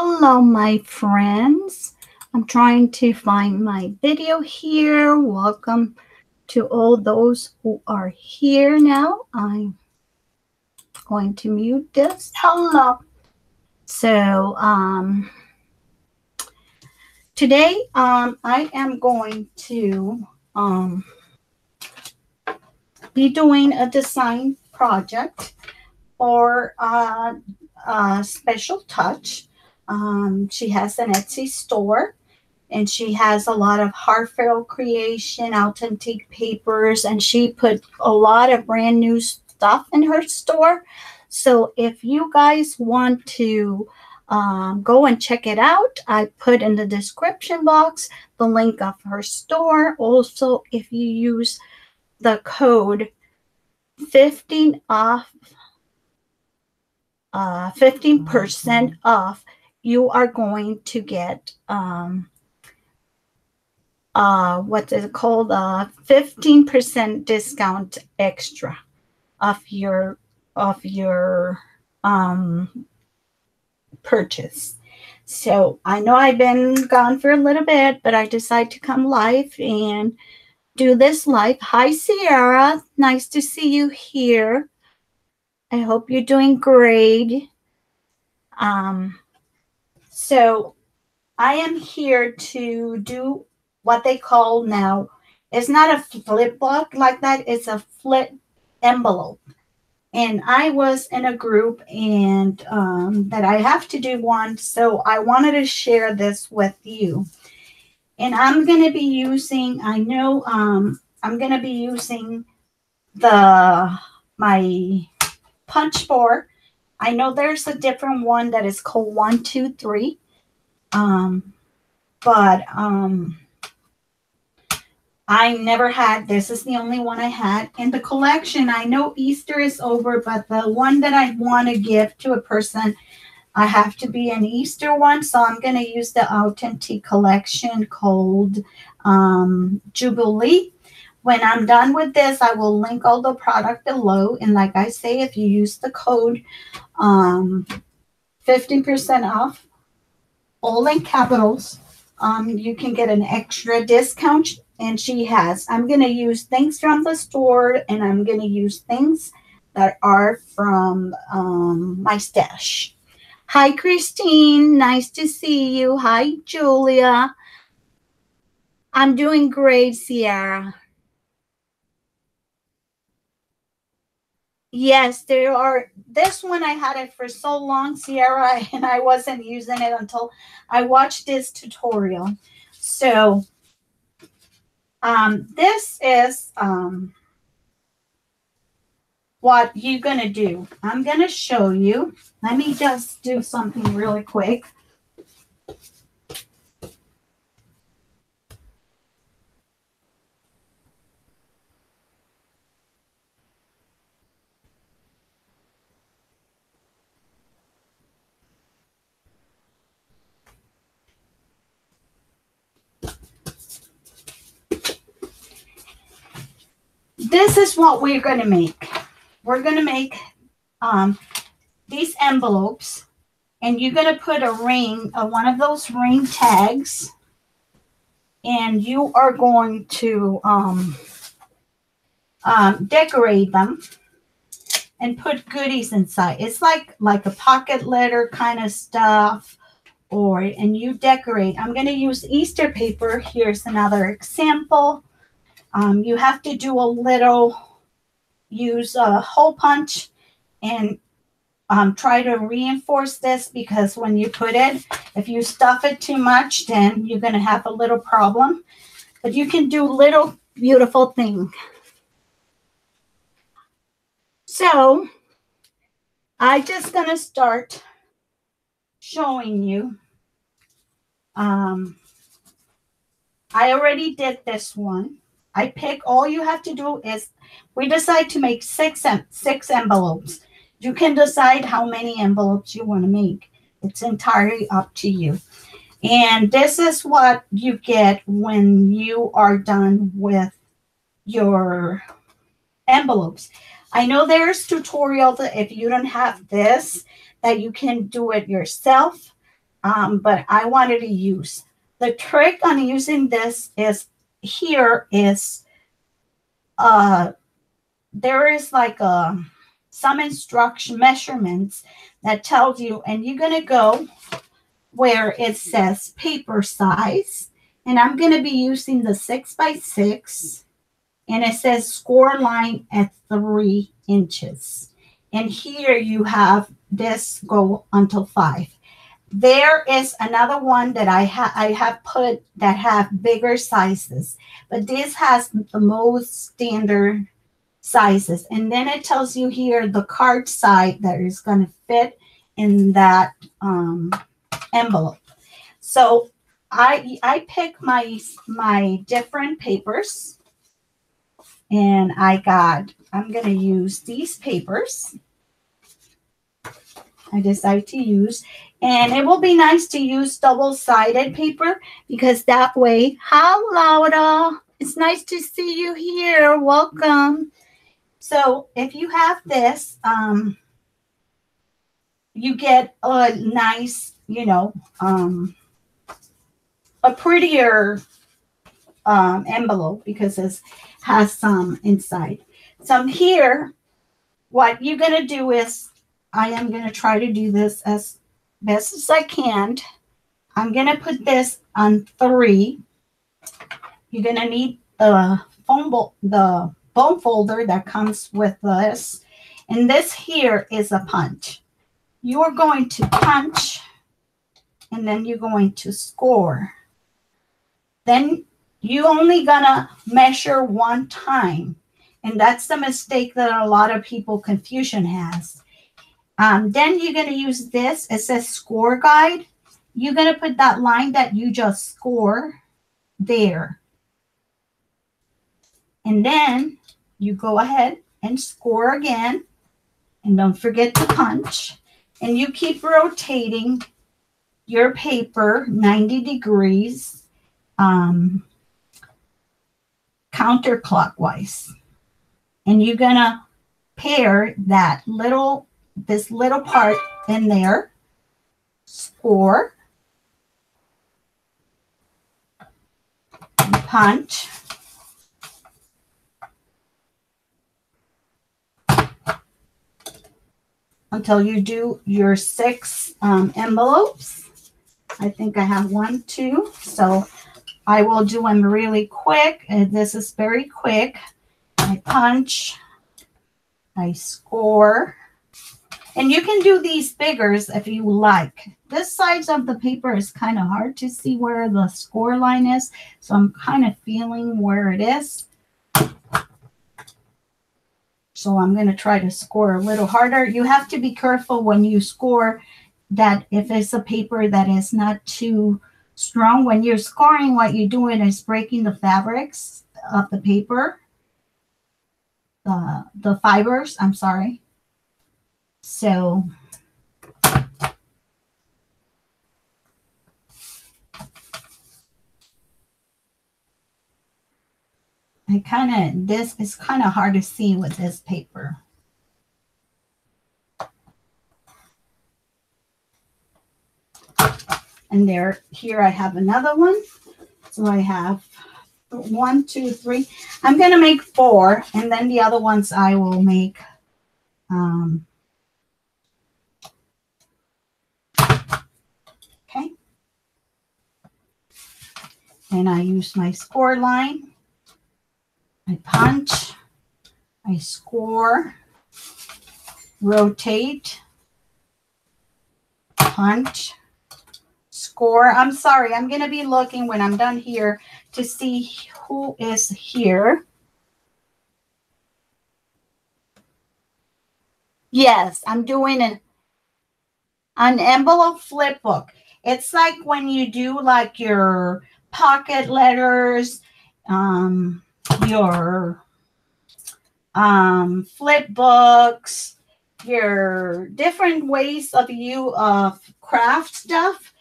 Hello, my friends. I'm trying to find my video here. Welcome to all those who are here now. I'm going to mute this. Hello. So, today, I am going to be doing a design project for a special touch. She has an Etsy store and she has a lot of heartfelt creation, authentic papers, and she put a lot of brand new stuff in her store. So if you guys want to go and check it out, I put in the description box the link of her store. Also, if you use the code 15 off, 15% off, you are going to get what is it called, 15% discount extra of your purchase. So I know I've been gone for a little bit, but I decided to come live and do this live. Hi, Sierra. Nice to see you here. I hope you're doing great. So I am here to do what they call now, it's not a flip book like that, it's a flip envelope. And I was in a group and that I have to do one, so I wanted to share this with you. And I'm going to be using, I'm going to be using my punch board. I know there's a different one that is called 123. But I never had, this is the only one I had in the collection. I know Easter is over, but the one that I want to give to a person, I have to be an Easter one. So I'm going to use the Authentic collection called Jubilee. When I'm done with this, I will link all the product below. And like I say, if you use the code 15% off, all in capitals, you can get an extra discount. And she has, I'm going to use things from the store and I'm going to use things that are from my stash. Hi, Christine. Nice to see you. Hi, Julia. I'm doing great, Sierra. Yes, there are. This one, I had it for so long, Sierra, and I wasn't using it until I watched this tutorial. So this is what you're going to do. I'm going to show you. Let me just do something really quick. This is what we're going to make. We're going to make these envelopes, and you're going to put a ring, one of those ring tags, and you are going to decorate them and put goodies inside. It's like a pocket letter kind of stuff, and you decorate. I'm going to use Easter paper. Here's another example. You have to do a little, use a hole punch and try to reinforce this, because when you put it, if you stuff it too much, then you're going to have a little problem. But you can do little beautiful things. So I'm just going to start showing you. I already did this one. I pick, all you have to do is, we decide to make six envelopes. You can decide how many envelopes you want to make. It's entirely up to you. And this is what you get when you are done with your envelopes. I know there's tutorials that if you don't have this, that you can do it yourself. but I wanted to use. The trick on using this is here is there is like some instruction measurements that tells you, and you're going to go where it says paper size, and I'm going to be using the 6x6, and it says score line at 3 inches. And here you have this go until 5. There is another one that I have put that have bigger sizes, but this has the most standard sizes. And then it tells you here the card side that is going to fit in that envelope. So I pick my different papers, and I'm going to use these papers. I decided to use, and it will be nice to use double-sided paper because that way, hi Laura, it's nice to see you here. Welcome. So if you have this, you get a nice, a prettier envelope because it has some inside. So here, what you're going to do is, I am going to try to do this as best as I can. I'm going to put this on 3. You're going to need the bone folder that comes with this. And this here is a punch. You're going to punch, and then you're going to score. Then you only gonna measure one time. And that's the mistake that a lot of people confusion has. Then you're going to use this. It says score guide. You're going to put that line that you just score there. And then you go ahead and score again. And don't forget to punch. And you keep rotating your paper 90 degrees counterclockwise. And you're going to pair this little part in there, score, punch, until you do your 6 envelopes. I think I have 1, 2, so I will do them really quick. This is very quick. I punch, I score. And you can do these biggers if you like. This size of the paper is kind of hard to see where the score line is. So I'm kind of feeling where it is. So I'm going to try to score a little harder. You have to be careful when you score that if it's a paper that is not too strong. When you're scoring, what you're doing is breaking the fabrics of the paper. The fibers, I'm sorry. So this is kind of hard to see with this paper. And here I have another one. So I have 1, 2, 3. I'm going to make 4, and then the other ones I will make okay. And I use my score line. I punch, I score, rotate, punch, score. I'm sorry, I'm going to be looking when I'm done here to see who is here. Yes, I'm doing an envelope flip book. It's like when you do like your pocket letters, your flip books, your different ways of craft stuff,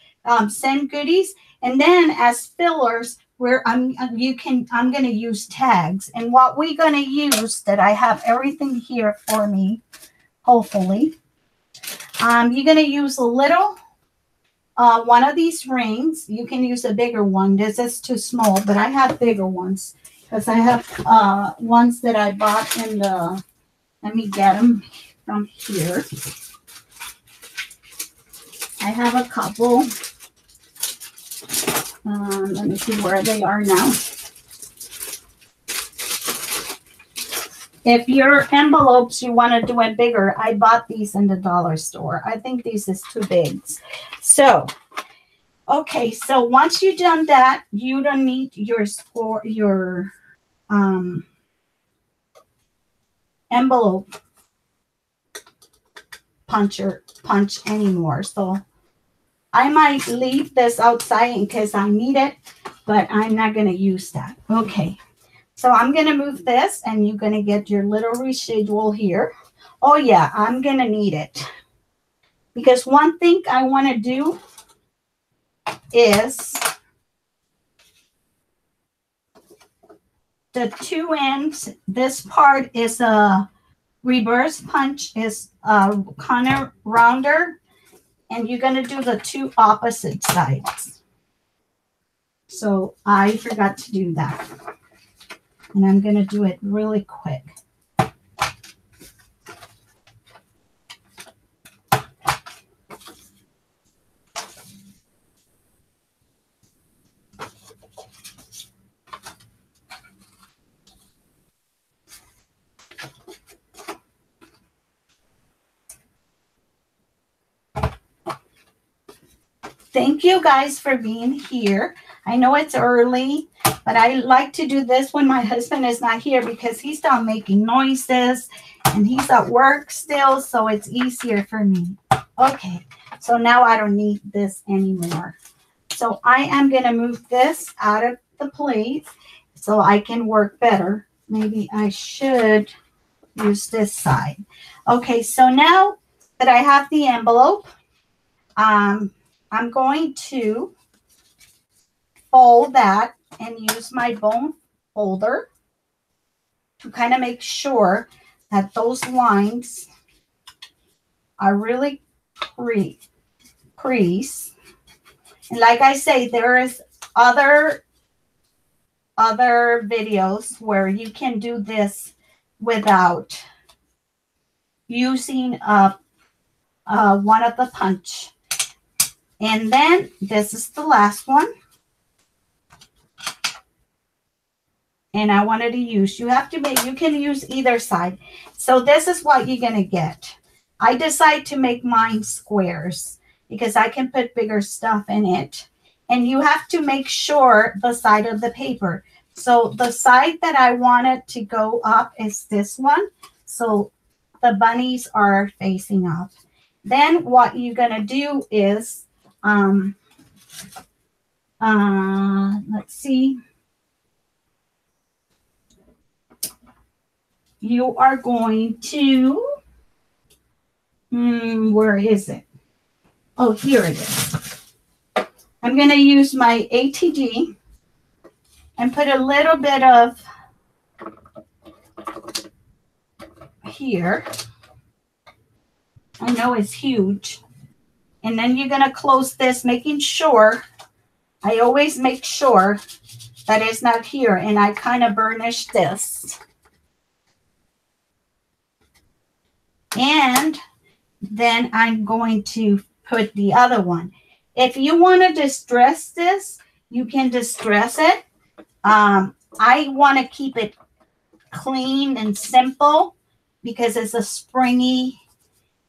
send goodies, and then as fillers where I'm going to use tags. And what we're going to use, that I have everything here for me, hopefully, you're going to use a little one of these rings. You can use a bigger one. This is too small, but I have bigger ones because I have ones that I bought in the, let me get them from here. I have a couple. Let me see where they are now. If your envelopes, you want to do it bigger, I bought these in the dollar store. I think these is too big. So, okay, so once you've done that, you don't need your envelope punch anymore. So I might leave this outside in case I need it, but I'm not going to use that. Okay. So I'm going to move this, and you're going to get your little residual here. Oh, yeah, I'm going to need it. Because one thing I want to do is the two ends. This part is a reverse punch, is kind of rounder. And you're going to do the two opposite sides. So I forgot to do that. And I'm going to do it really quick. Thank you guys for being here. I know it's early, but I like to do this when my husband is not here because he's still making noises and he's at work still, so it's easier for me. Okay, so now I don't need this anymore. So I am going to move this out of the plate so I can work better. Maybe I should use this side. Okay, so now that I have the envelope, I'm going to fold that and use my bone folder to kind of make sure that those lines are really crease. And like I say, there is other videos where you can do this without using one of the punch. And then this is the last one. And I wanted to use, you can use either side. So this is what you're going to get. I decide to make mine squares because I can put bigger stuff in it. And you have to make sure the side of the paper. So the side that I wanted to go up is this one. So the bunnies are facing up. Then what you're going to do is, let's see. You are going to, where is it? Oh, here it is. I'm going to use my ATG and put a little bit of here. I know it's huge. And then you're going to close this, making sure, I always make sure that it's not here. And I kind of burnish this. And then I'm going to put the other one. If you want to distress this, you can distress it. I want to keep it clean and simple because it's a springy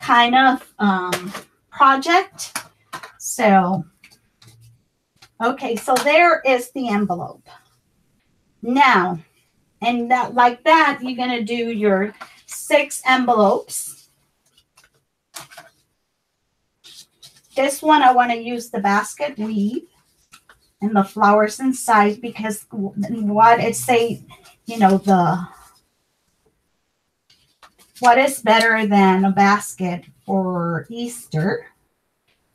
kind of project. So, okay, so there is the envelope. Now, and that like that, you're going to do your 6 envelopes. This one, I want to use the basket weave and the flowers inside because what it say, you know, what is better than a basket for Easter?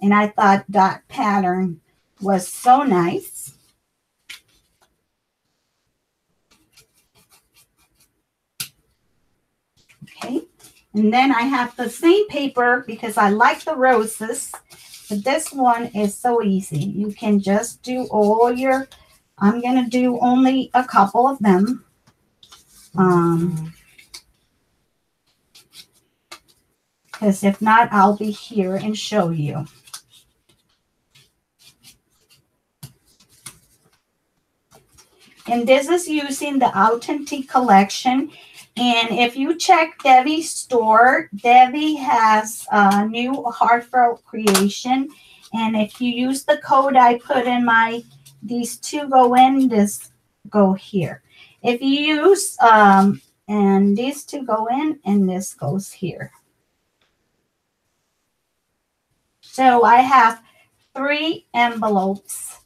And I thought that pattern was so nice. Okay. And then I have the same paper because I like the roses. But this one is so easy. You can just do all your, I'm going to do only a couple of them. Because if not, I'll be here and show you. And this is using the Authentic collection. And if you check Debby's store, Debby has a new heartfelt creation. And if you use the code I put in my, these two go in, this go here. If you use, and these two go in, and this goes here. So I have 3 envelopes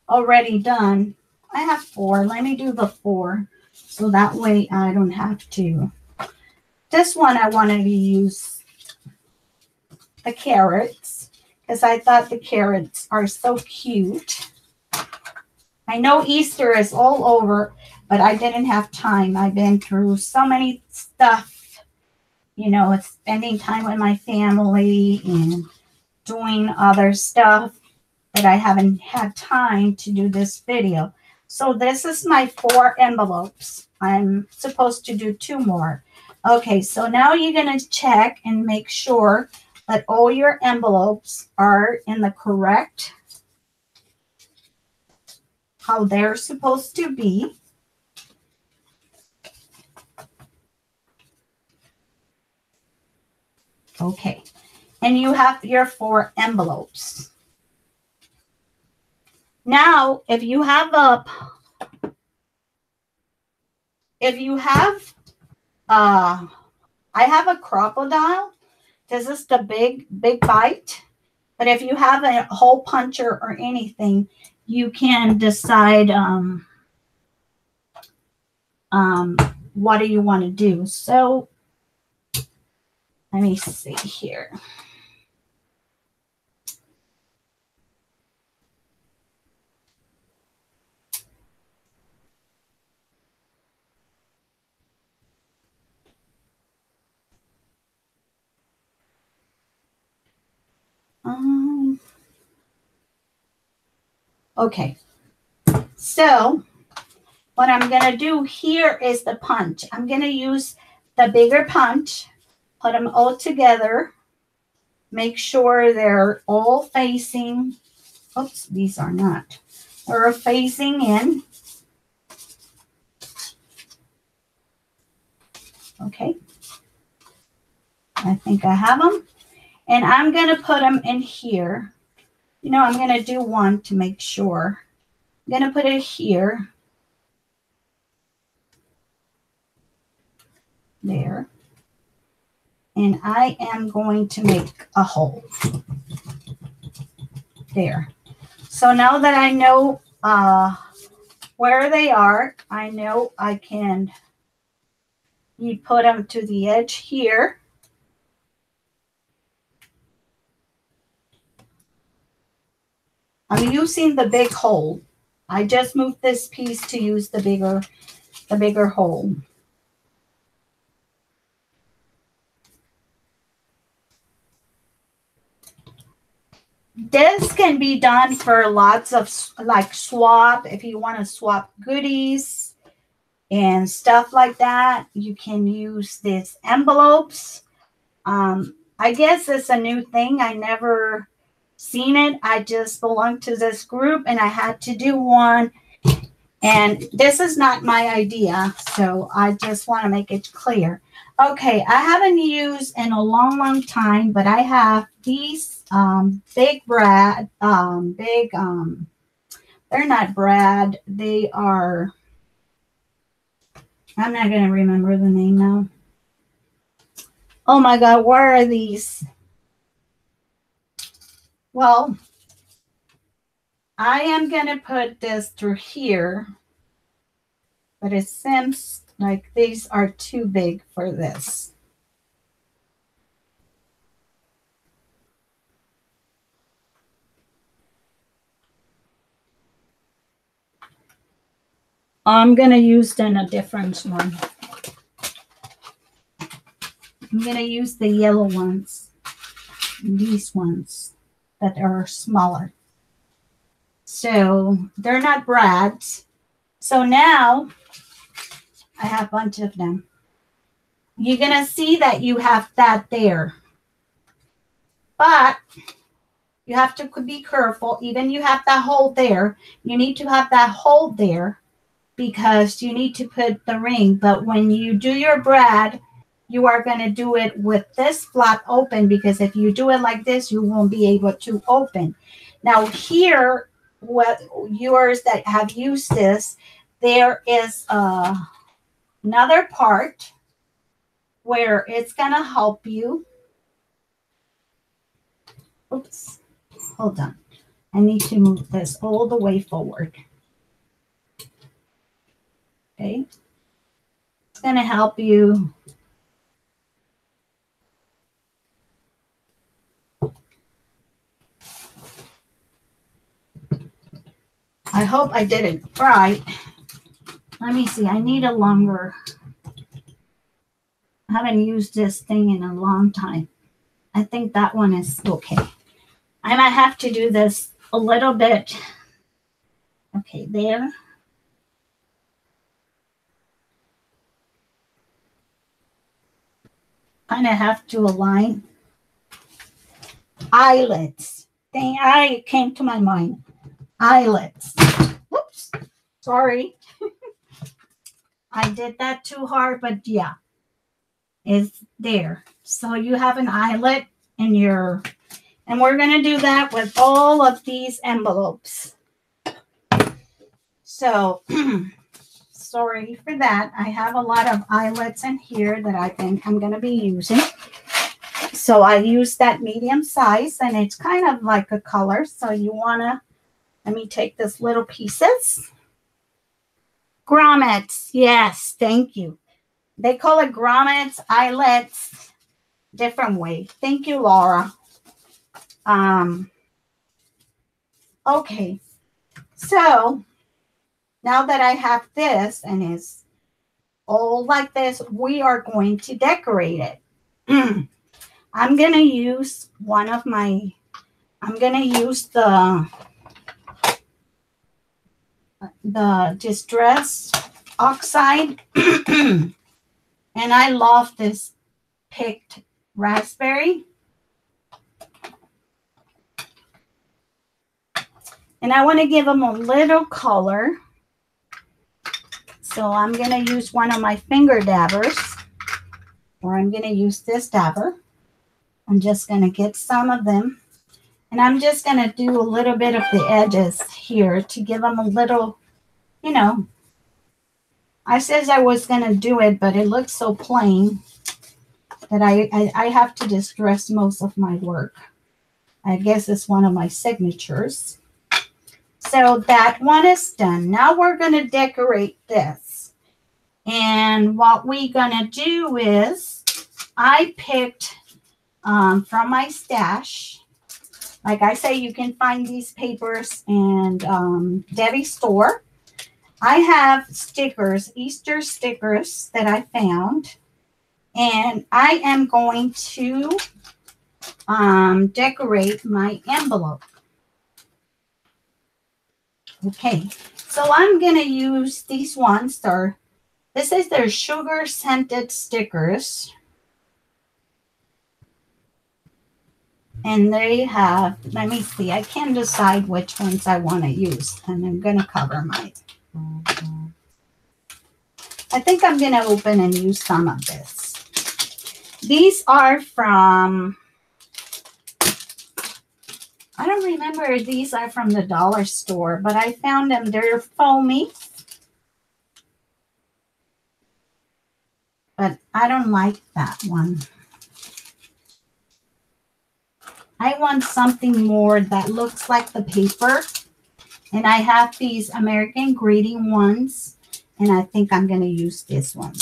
already done. I have 4. Let me do the 4. So that way I don't have to. This one I wanted to use the carrots because I thought the carrots are so cute. I know Easter is all over, but I didn't have time. I've been through so many stuff, you know, spending time with my family and doing other stuff that I haven't had time to do this video. So this is my 4 envelopes. I'm supposed to do 2 more. Okay, so now you're going to check and make sure that all your envelopes are in the correct, how they're supposed to be. Okay, and you have your 4 envelopes. Now, if you have I have a crocodile. This is the big bite. But if you have a hole puncher or anything, you can decide what do you want to do. So let me see here. Okay, so what I'm going to do here is the punch. I'm going to use the bigger punch, put them all together, make sure they're all facing, oops, these are not, they're facing in. Okay, I think I have them. And I'm going to put them in here. You know, I'm going to do one to make sure. I'm going to put it here. There. And I am going to make a hole. There. So now that I know where they are, I know I can put them to the edge here. I'm using the big hole. I just moved this piece to use the bigger hole. This can be done for lots of like swap. If you want to swap goodies and stuff like that, you can use these envelopes. I guess it's a new thing. I never seen it. I just belong to this group and I had to do one. And this is not my idea, so I just want to make it clear. Okay, I haven't used in a long time, but I have these big brad, they're not brad, they are, I'm not going to remember the name now. Oh my God, where are these? Well, I am going to put this through here, but it seems like these are too big for this. I'm going to use then a different one. I'm going to use the yellow ones, these ones. that are smaller. So they're not brads. So now I have a bunch of them. You're going to see that you have that there. But you have to be careful. Even you have that hole there. You need to have that hole there because you need to put the ring. But when you do your brad, you are going to do it with this flap open, because if you do it like this, you won't be able to open. Now here, what yours that have used this, there is another part where it's going to help you. Oops, hold on. I need to move this all the way forward. Okay. It's going to help you. I hope I did it right. Let me see. I need a longer. I haven't used this thing in a long time. I think that one is okay. I might have to do this a little bit. Okay, there. Kind of have to align. Eyelets. Thing I came to my mind. Eyelets. Whoops. Sorry. I did that too hard, but yeah. It's there. So you have an eyelet in your, and we're going to do that with all of these envelopes. So, sorry for that. I have a lot of eyelets in here that I'm going to be using. So I use that medium size, and it's kind of like a color. So you want to, let me take this little pieces. Grommets. Yes, thank you. They call it grommets, eyelets, different way. Thank you, Laura. Okay. So now that I have this and it's all like this, we are going to decorate it. I'm going to use one of my, I'm going to use the Distress Oxide. And I love this picked raspberry. And I want to give them a little color. So I'm going to use one of my finger dabbers. Or I'm going to use this dabber. I'm just going to get some of them. And I'm just going to do a little bit of the edges here to give them a little, you know. I said I was going to do it, but it looks so plain that I have to distress most of my work. I guess it's one of my signatures. So that one is done. Now we're going to decorate this. And what we're going to do is I picked from my stash. Like I say, you can find these papers in Debby store. I have stickers, Easter stickers that I found. And I am going to decorate my envelope. Okay, so I'm going to use these ones. This is their sugar scented stickers. And they have, let me see, I can't decide which ones I want to use. And I'm going to cover mine. I think I'm going to open and use some of this. These are from, I don't remember if these are from the dollar store, but I found them. They're foamy. But I don't like that one. I want something more that looks like the paper. And I have these American Greeting ones. And I think I'm going to use this one.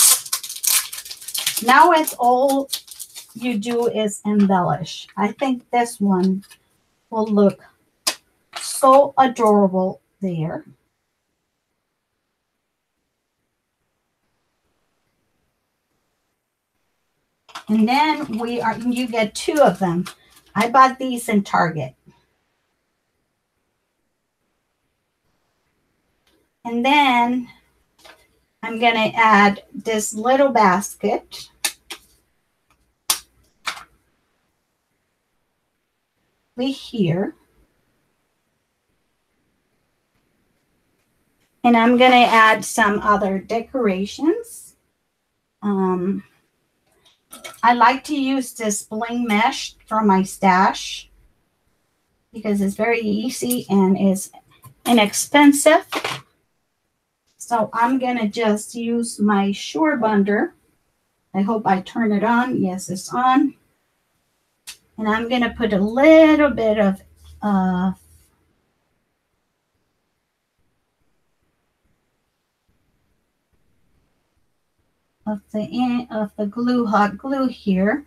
Now it's all you do is embellish. I think this one will look so adorable there. And then you get two of them. I bought these in Target. And then I'm going to add this little basket. Here. And I'm going to add some other decorations. I like to use this bling mesh from my stash because it's very easy and is inexpensive. So I'm going to just use my Sure Bunder. I hope I turn it on. Yes, it's on. And I'm going to put a little bit of the glue, hot glue here.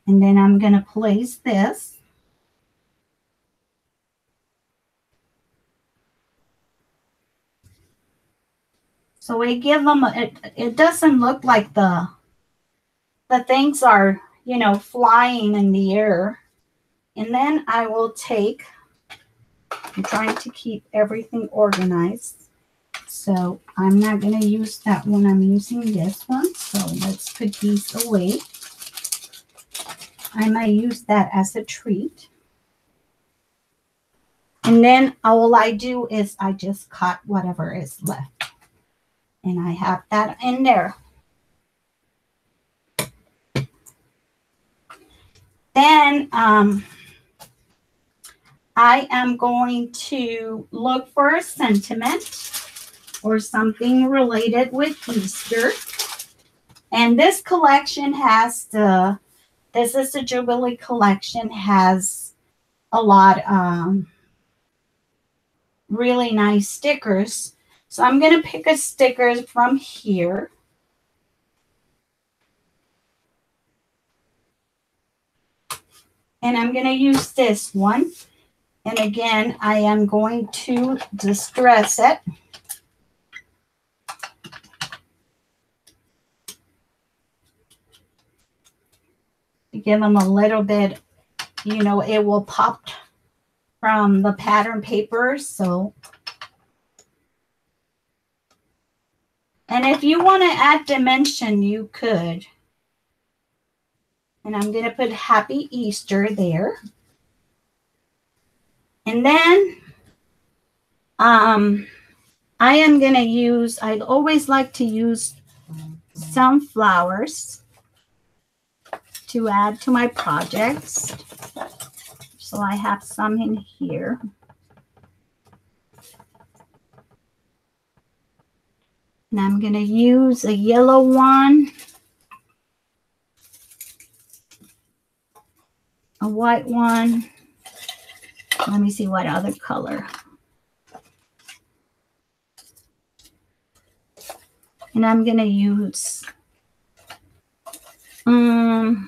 And then I'm going to place this. So we give them, it doesn't look like the things are, you know, flying in the air. And then I will take, I'm trying to keep everything organized. So I'm not going to use that one. I'm using this one. So let's put these away. I might use that as a treat. And then all I do is I just cut whatever is left. And I have that in there. Then I am going to look for a sentiment or something related with Easter. And this collection has this is the Jubilee collection, has a lot really nice stickers. So I'm going to pick a sticker from here. And I'm going to use this one. And again, I am going to distress it. To give them a little bit, you know, it will pop from the pattern paper. So, and if you want to add dimension, you could. And I'm going to put Happy Easter there. And then I am going to use, I always like to use sunflowers to add to my projects. So I have some in here. And I'm going to use a yellow one, a white one. Let me see what other color. And I'm going to use an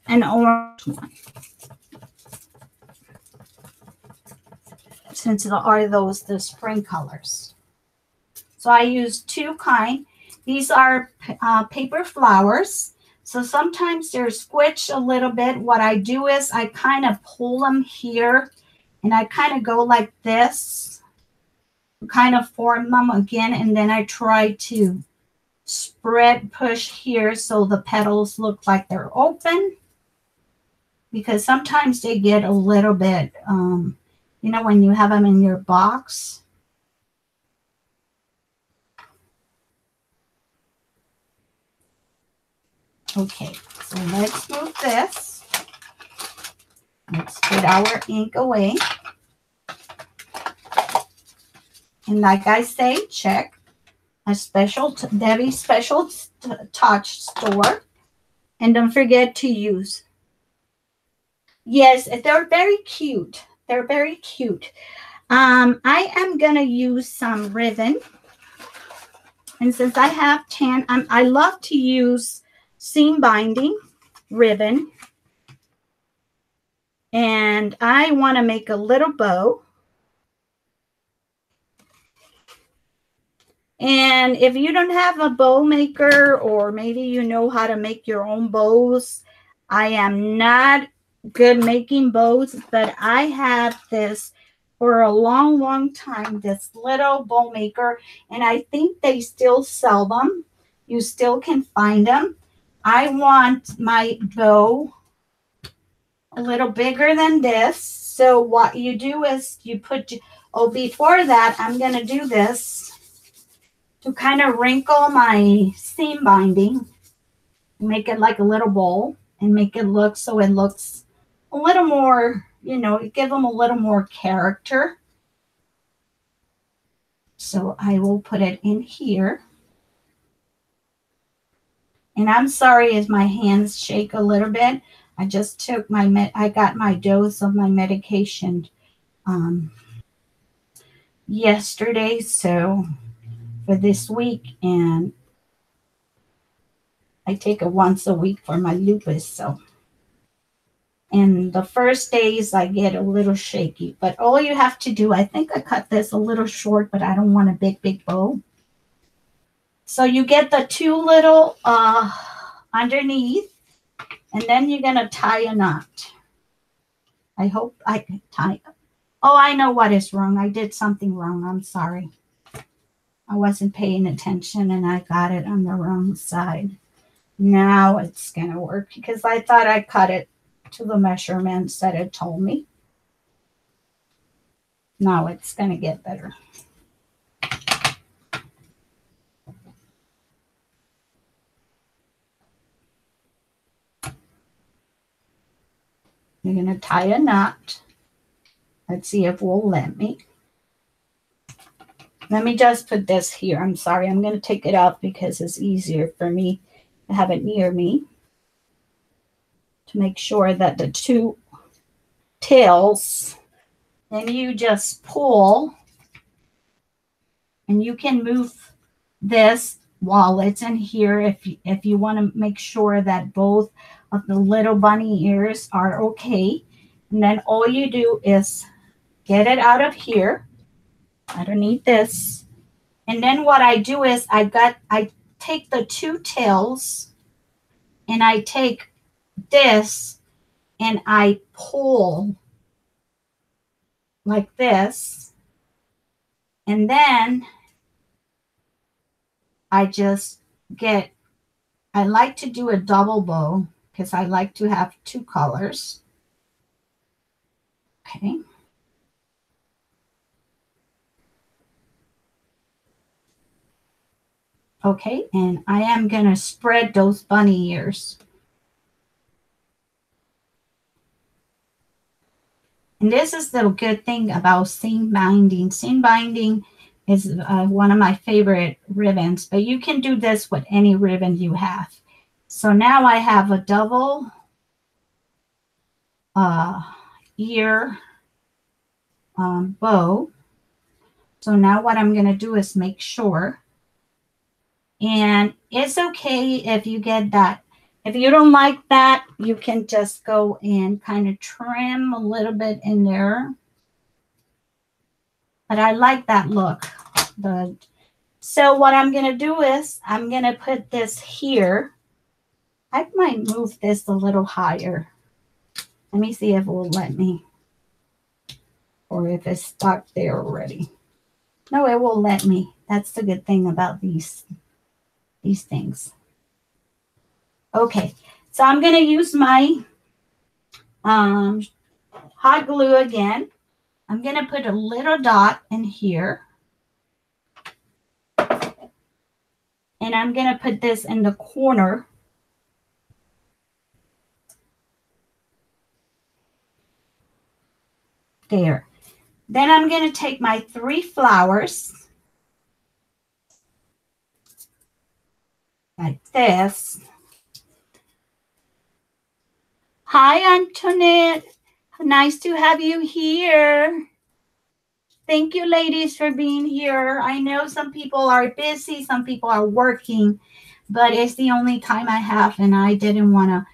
orange one. Since there are those the spring colors. So I use two kind. These are paper flowers. So sometimes they're squished a little bit. What I do is I kind of pull them here and I kind of go like this, kind of form them again. And then I try to spread, push here so the petals look like they're open. Because sometimes they get a little bit, you know, when you have them in your box. Okay, so let's move this. Let's put our ink away. And like I say, check a special Debby Special Touch store. And don't forget to use. Yes, they're very cute. They're very cute. I am going to use some ribbon. And since I have tan, I love to use seam binding ribbon. And I want to make a little bow. And if you don't have a bow maker, or maybe you know how to make your own bows, I am not good making bows, but I have this for a long, long time, this little bow maker, and I think they still sell them. You still can find them. I want my bow a little bigger than this. So what you do is you put, oh, before that, I'm going to do this to kind of wrinkle my seam binding, make it like a little bowl and make it look so it looks a little more, you know, give them a little more character. So I will put it in here. And I'm sorry if my hands shake a little bit. I just took I got my dose of my medication yesterday, so for this week, and I take it once a week for my lupus. So, and the first days I get a little shaky, but all you have to do, I think I cut this a little short, but I don't want a big bow. So you get the two little underneath, and then you're gonna tie a knot. I hope I can tie. Oh, I know what is wrong. I did something wrong. I'm sorry. I wasn't paying attention and I got it on the wrong side. Now it's going to work because I thought I cut it to the measurements that it told me. Now it's going to get better. You're going to tie a knot. Let's see if it will let me. Let me just put this here. I'm sorry. I'm going to take it out because it's easier for me to have it near me to make sure that the two tails, then you just pull and you can move this while it's in here if you want to make sure that both of the little bunny ears are okay. And then all you do is get it out of here. I don't need this. And then what I do is I take the two tails and I take this and I pull like this. And then I just get, I like to do a double bow because I like to have two colors. Okay. Okay, and I am going to spread those bunny ears. And this is the good thing about seam binding. Seam binding is one of my favorite ribbons, but you can do this with any ribbon you have. So now I have a double ear bow. So now what I'm going to do is make sure. And it's okay if you get that. If you don't like that, you can just go and kind of trim a little bit in there. But I like that look. So what I'm going to do is I'm going to put this here. I might move this a little higher. Let me see if it will let me. Or if it's stuck there already. No, it will let me. That's the good thing about these things. Okay, so I'm going to use my hot glue again. I'm going to put a little dot in here. And I'm going to put this in the corner. There. Then I'm going to take my 3 flowers. Like this. Hi, Antoinette. Nice to have you here. Thank you, ladies, for being here. I know some people are busy, some people are working, but it's the only time I have, and I didn't want to,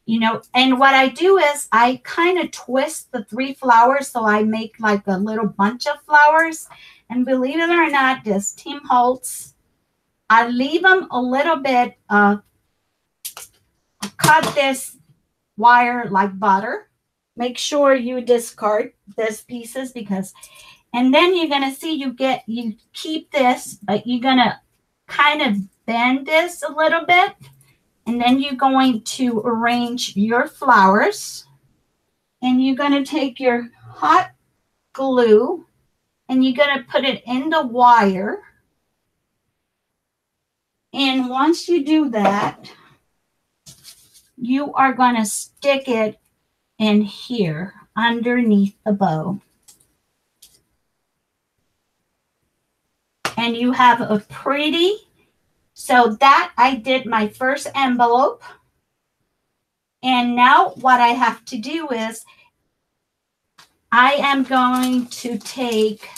you know. And what I do is I kind of twist the 3 flowers so I make like a little bunch of flowers. And believe it or not, this Tim Holtz, I leave them a little bit, cut this wire like butter. make sure you discard these pieces because, and then you're going to see you keep this, but you're going to kind of bend this a little bit. And then you're going to arrange your flowers. And you're going to take your hot glue and you're going to put it in the wire. And once you do that, you are going to stick it in here underneath the bow. And you have a pretty, so that I did my first envelope. And now what I have to do is I am going to take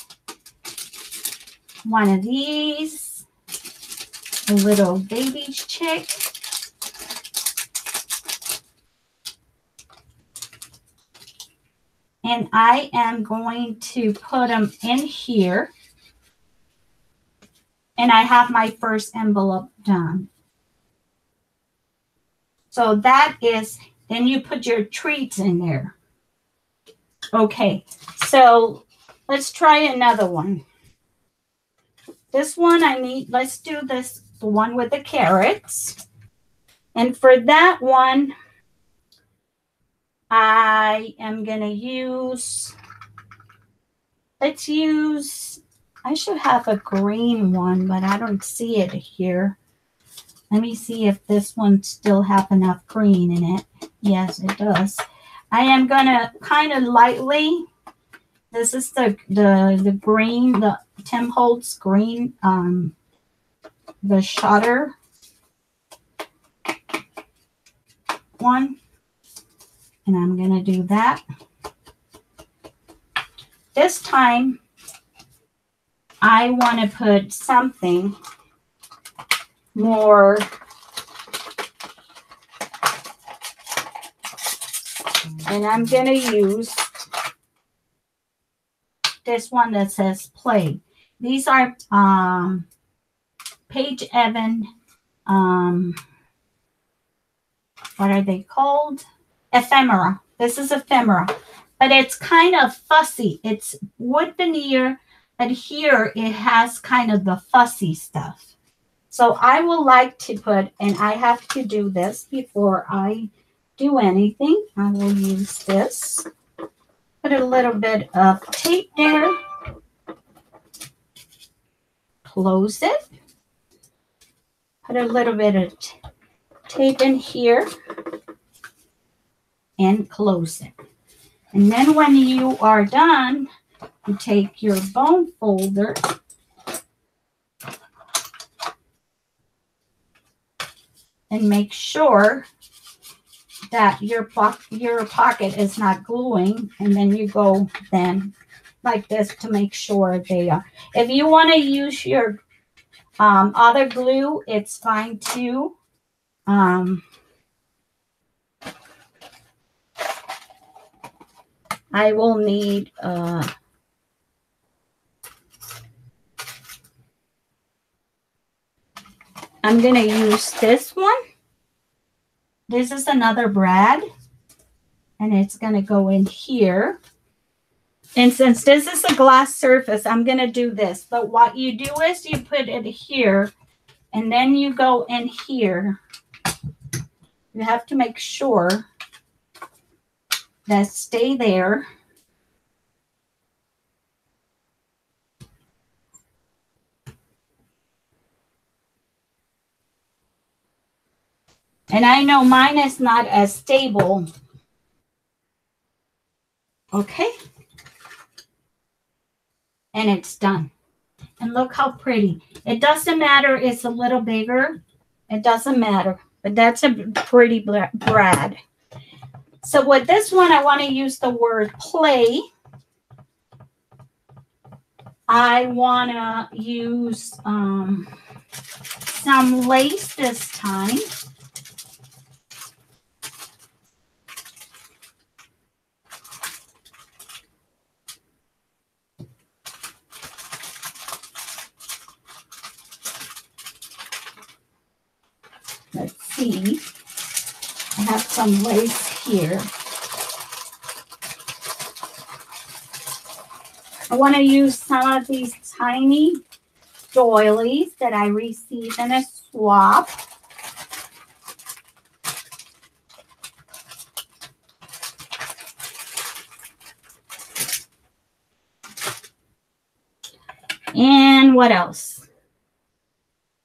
one of these, a little baby chick. And I am going to put them in here. And I have my first envelope done. So that is, then you put your treats in there. Okay, so let's try another one. This one let's do this, the one with the carrots. And for that one, I am going to use, I should have a green one, but I don't see it here. Let me see if this one still have enough green in it. Yes, it does. I am going to kind of lightly, this is the green, the Tim Holtz green, the shutter one. And I'm going to do that. This time, I want to put something more, and I'm going to use this one that says play. These are Page Evan, what are they called? Ephemera. This is ephemera, but it's kind of fussy. It's wood veneer, but here it has kind of the fussy stuff. So I will like to put, and I have to do this before I do anything. I will use this. Put a little bit of tape there. Close it. Put a little bit of tape in here. And close it. And then when you are done, you take your bone folder and make sure that your pocket is not gluing, and then you go then like this to make sure they are. If you want to use your other glue, it's fine too. I will need I'm going to use this one. This is another brad, and it's going to go in here. And since this is a glass surface, I'm going to do this. But what you do is you put it here, and then you go in here. You have to make sure that stay there. And I know mine is not as stable. Okay. And it's done. And look how pretty. It doesn't matter. It's a little bigger. It doesn't matter. But that's a pretty brad. So with this one, I want to use the word play. I want to use some lace this time. Let's see. I have some lace here. I want to use some of these tiny doilies that I received in a swap. And what else?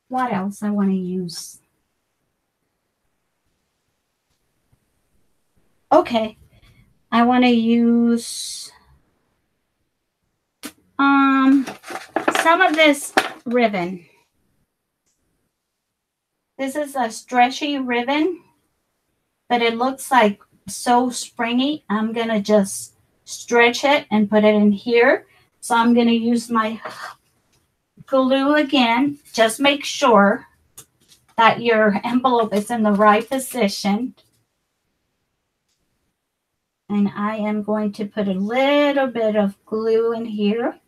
What else I want to use? Okay, I want to use some of this ribbon. This is a stretchy ribbon, but it looks like so springy. I'm going to just stretch it and put it in here. So I'm going to use my glue again. Just make sure that your envelope is in the right position. And I am going to put a little bit of glue in here.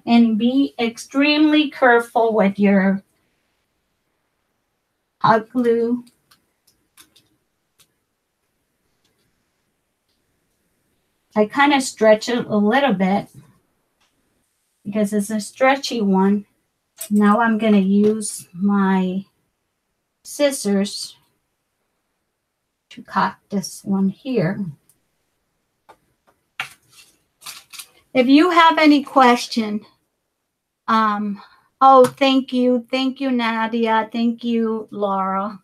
And be extremely careful with your hot glue. I kind of stretch it a little bit because it's a stretchy one. Now I'm going to use my scissors to cut this one here. If you have any question, oh, thank you, Nadia, thank you, Laura.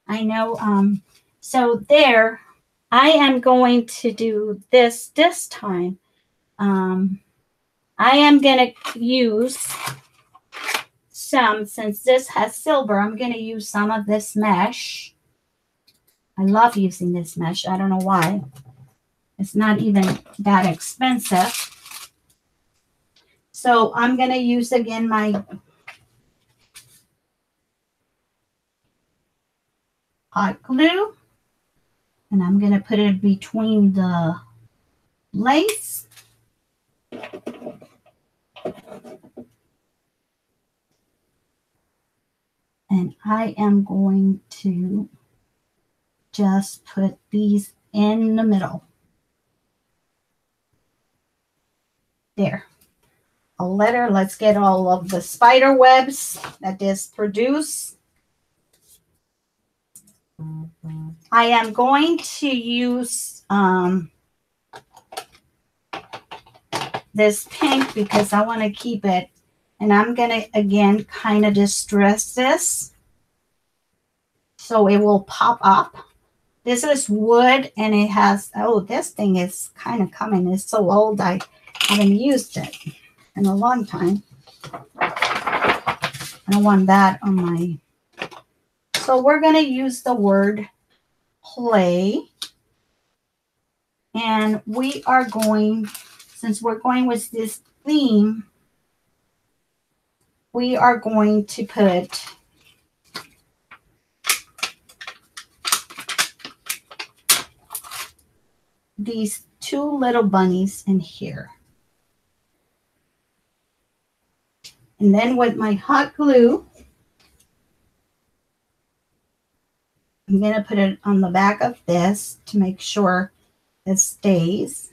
I know, so there, I am going to do this time. I am going to use some, since this has silver, I'm going to use some of this mesh. I love using this mesh. I don't know why. It's not even that expensive. So I'm going to use again my hot glue. And I'm going to put it between the lace. And I am going to just put these in the middle. There. Let's get all of the spider webs that this produce. I am going to use this pink because I want to keep it. And I'm going to, again, kind of distress this so it will pop up. This is wood and it has, oh, this thing is kind of coming. It's so old, I haven't used it in a long time. I don't want that on my, so we're going to use the word play. And we are going, since we're going with this theme, we are going to put these two little bunnies in here. And then with my hot glue, I'm going to put it on the back of this to make sure it stays.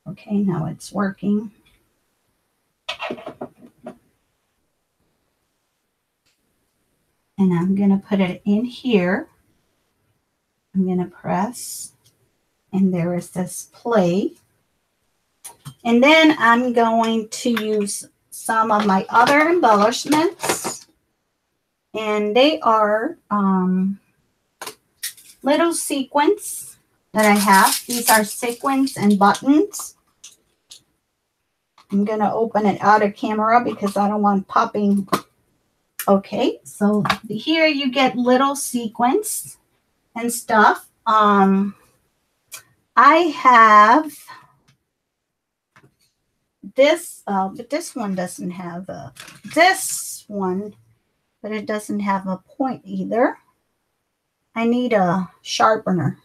Okay, now it's working. And I'm going to put it in here. I'm going to press, and there is this play. And then I'm going to use some of my other embellishments. And they are little sequins that I have. These are sequins and buttons. I'm going to open it out of camera because I don't want popping. Okay, so here you get little sequins and stuff. I have this, but this one doesn't have this one, but it doesn't have a point either. I need a sharpener.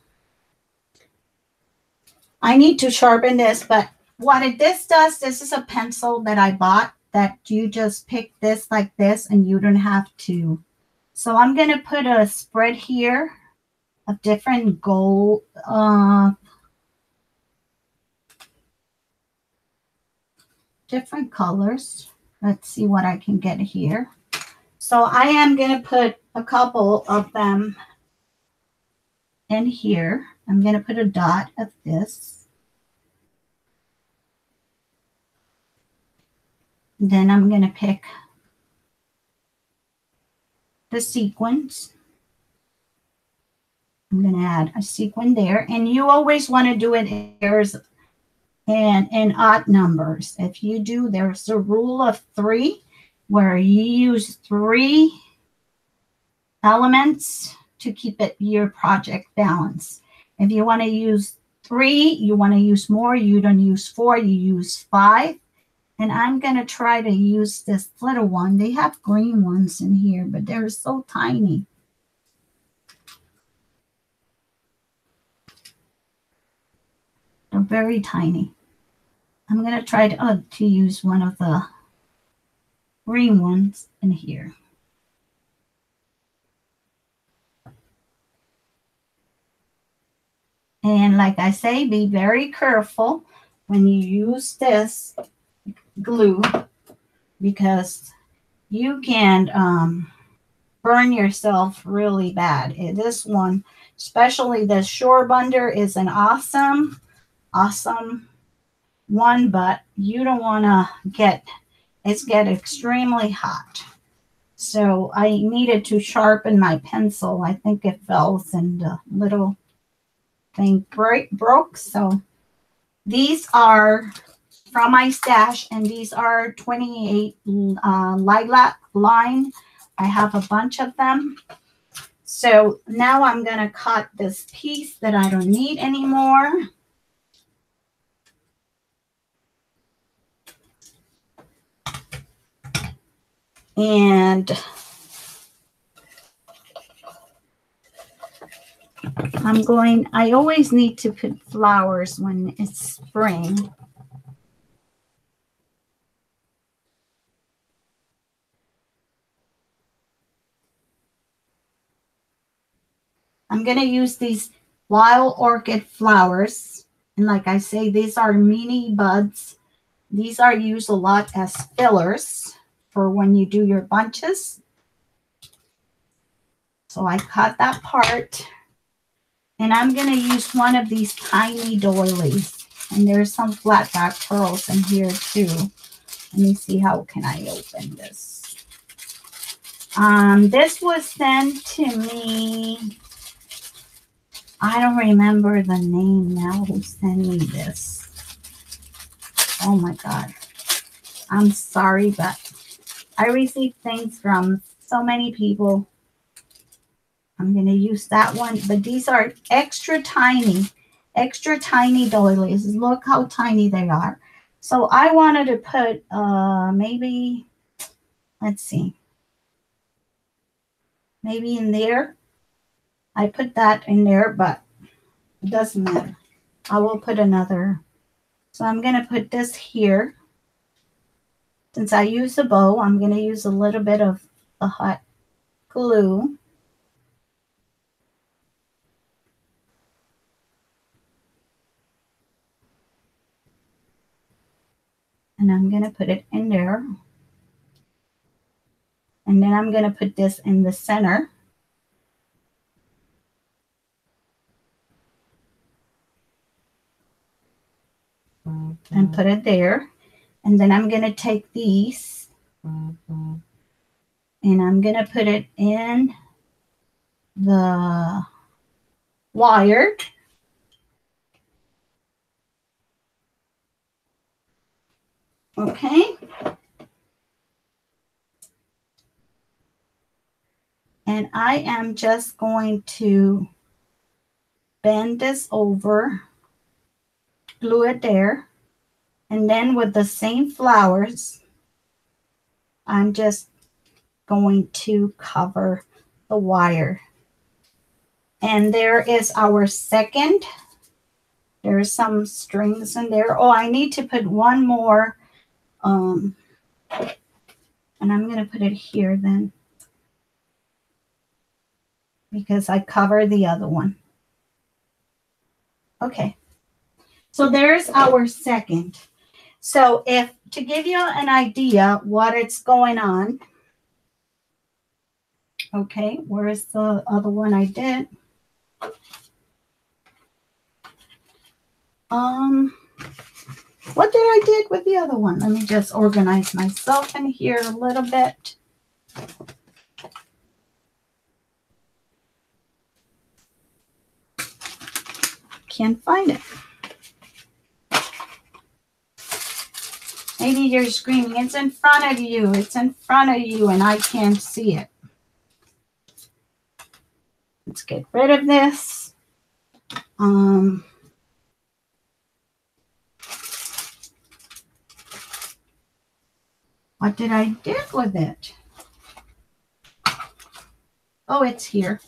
I need to sharpen this, but what this does, this is a pencil that I bought that you just pick this like this and you don't have to. So I'm going to put a spread here of different gold, different colors. Let's see what I can get here. So I am going to put a couple of them in here. I'm going to put a dot of this. Then I'm going to pick the sequins. I'm going to add a sequin there. And you always want to do it in pairs and in odd numbers. If you do, there's a rule of 3 where you use 3 elements to keep it your project balanced. If you want to use 3, you want to use more, you don't use 4, you use 5. And I'm going to try to use this little one. They have green ones in here, but they're so tiny. They're very tiny. I'm going to try to use one of the green ones in here. And like I say, be very careful when you use this glue because you can burn yourself really bad. This one, especially the Shore Bunder, is an awesome one, but you don't want to get extremely hot. So I needed to sharpen my pencil. I think it fell and the little thing broke. So these are from my stash, and these are 28 lilac line. I have a bunch of them. So now I'm going to cut this piece that I don't need anymore. And I always need to put flowers when it's spring. I'm going to use these wild orchid flowers. And like I say, these are mini buds. These are used a lot as fillers for when you do your bunches. So I cut that part. And I'm going to use one of these tiny doilies. And there's some flat back pearls in here too. Let me see, how can I open this? This was sent to me. I don't remember the name now who sent me this. Oh my God. I'm sorry, but I receive things from so many people. I'm going to use that one, but these are extra tiny doilies. Look how tiny they are. So I wanted to put maybe, let's see, maybe in there. I put that in there, but it doesn't matter. I will put another. So I'm going to put this here. Since I use a bow, I'm going to use a little bit of the hot glue. And I'm going to put it in there. And then I'm going to put this in the center. And put it there. And then I'm going to take these and I'm going to put it in the wire. Okay. And I am just going to bend this over, glue it there. And then with the same flowers, I'm just going to cover the wire. And there is our second. There's some strings in there. Oh, I need to put one more And I'm going to put it here then, because I cover the other one. Okay. So there's our second. So if, to give you an idea what it's going on, okay, where's the other one I did? What did I did with the other one? Let me just organize myself in here a little bit. Can't find it. Maybe you're screaming, it's in front of you, it's in front of you, and I can't see it. Let's get rid of this. What did I do with it? Oh, it's here.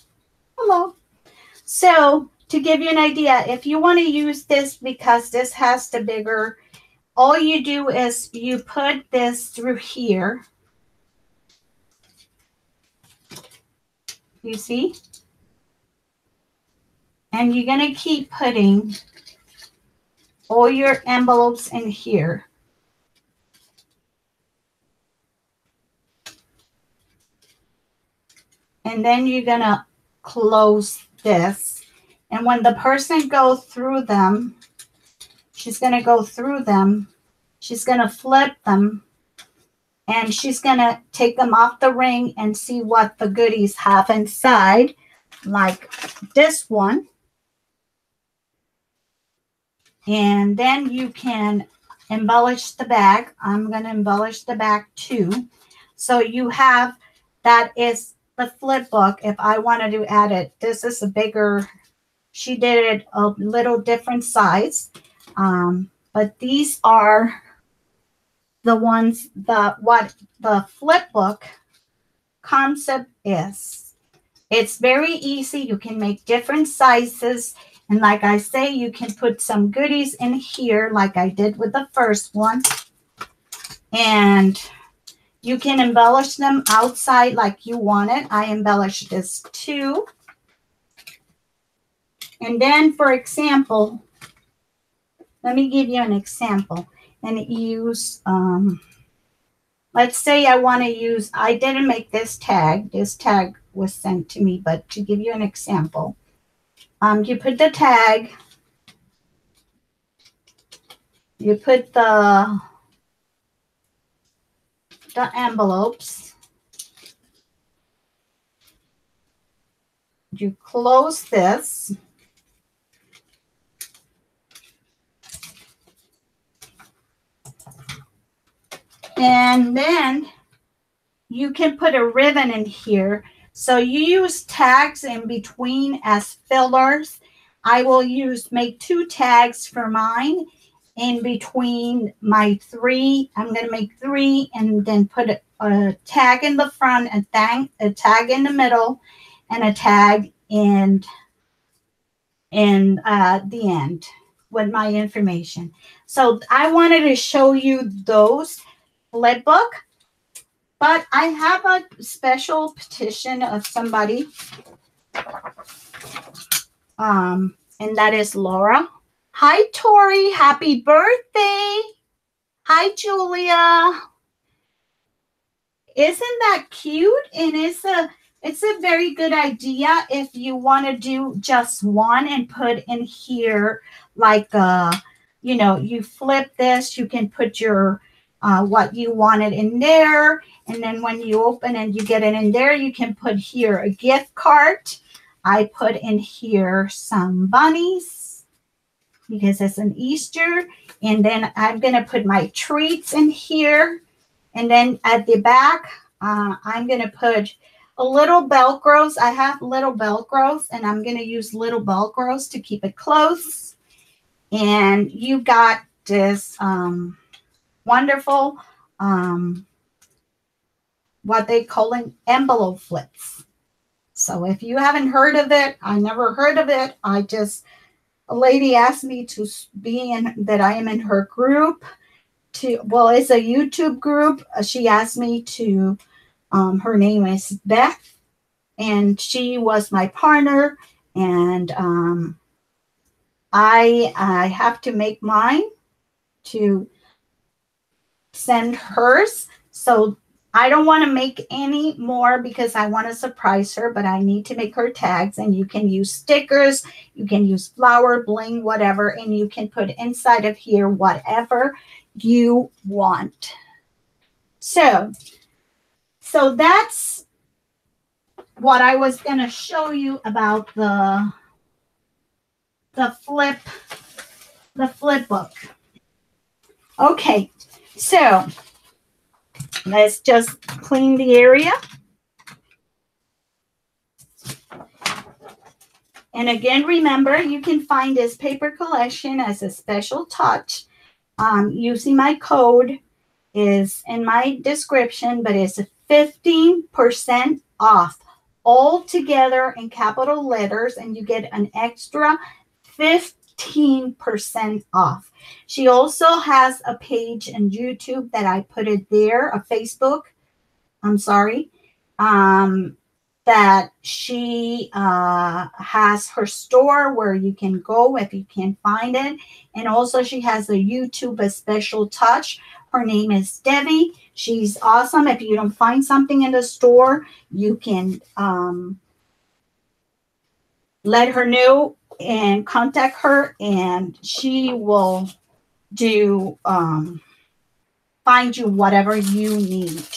Hello. So to give you an idea, if you want to use this because this has the bigger, all you do is you put this through here. You see? And you're going to keep putting all your envelopes in here. And then you're going to close this. And when the person goes through them, she's going to go through them. She's going to flip them. And she's going to take them off the ring and see what the goodies have inside, like this one. And then you can embellish the back. I'm going to embellish the back too. So you have, that is the flip book. If I wanted to add it, this is a bigger, she did it a little different size. But these are the ones, what the flip book concept is. It's very easy. You can make different sizes. And like I say, you can put some goodies in here like I did with the first one. And you can embellish them outside like you want it. I embellished this too. And then, for example, let me give you an example. And use, let's say I want to use, I didn't make this tag. This tag was sent to me, but to give you an example. You put the tag, you put the envelopes, you close this, and then you can put a ribbon in here. So you use tags in between as fillers. I will make 2 tags for mine in between my 3. I'm going to make 3 and then put a tag in the front, a tag in the middle, and a tag in the end with my information. So I wanted to show you those flip book. But I have a special petition of somebody, and that is Laura. Hi, Tori. Happy birthday. Hi, Julia. Isn't that cute? And it's a very good idea if you want to do just one and put in here like, you flip this, you can put your what you wanted in there. And then when you open and you get it in there, you can put here a gift card. I put in here some bunnies because it's an Easter. And then I'm going to put my treats in here. And then at the back, I'm going to put a little Velcros. I have little Velcros, and I'm going to use little Velcros to keep it close. And you got this wonderful what they call envelope flips. So if you haven't heard of it, I never heard of it. A lady asked me to be in, that I am in her group to, well, it's a YouTube group. She asked me to, her name is Beth, and she was my partner. And I have to make mine to send hers. So I don't want to make any more because I want to surprise her, but I need to make her tags, and you can use stickers, you can use flower, bling, whatever, and you can put inside of here whatever you want. So that's what I was going to show you about the flip book. Okay, so let's just clean the area. And again, remember, you can find this paper collection as a special touch using my code is in my description, but it's 15% off all together in capital letters, and you get an extra 15% off. She also has a page on YouTube that I put it there, a Facebook, I'm sorry, that she has her store where you can go if you can't find it. And also she has a YouTube, a special touch. Her name is Debby. She's awesome. If you don't find something in the store, you can let her know and contact her, and she will do find you whatever you need.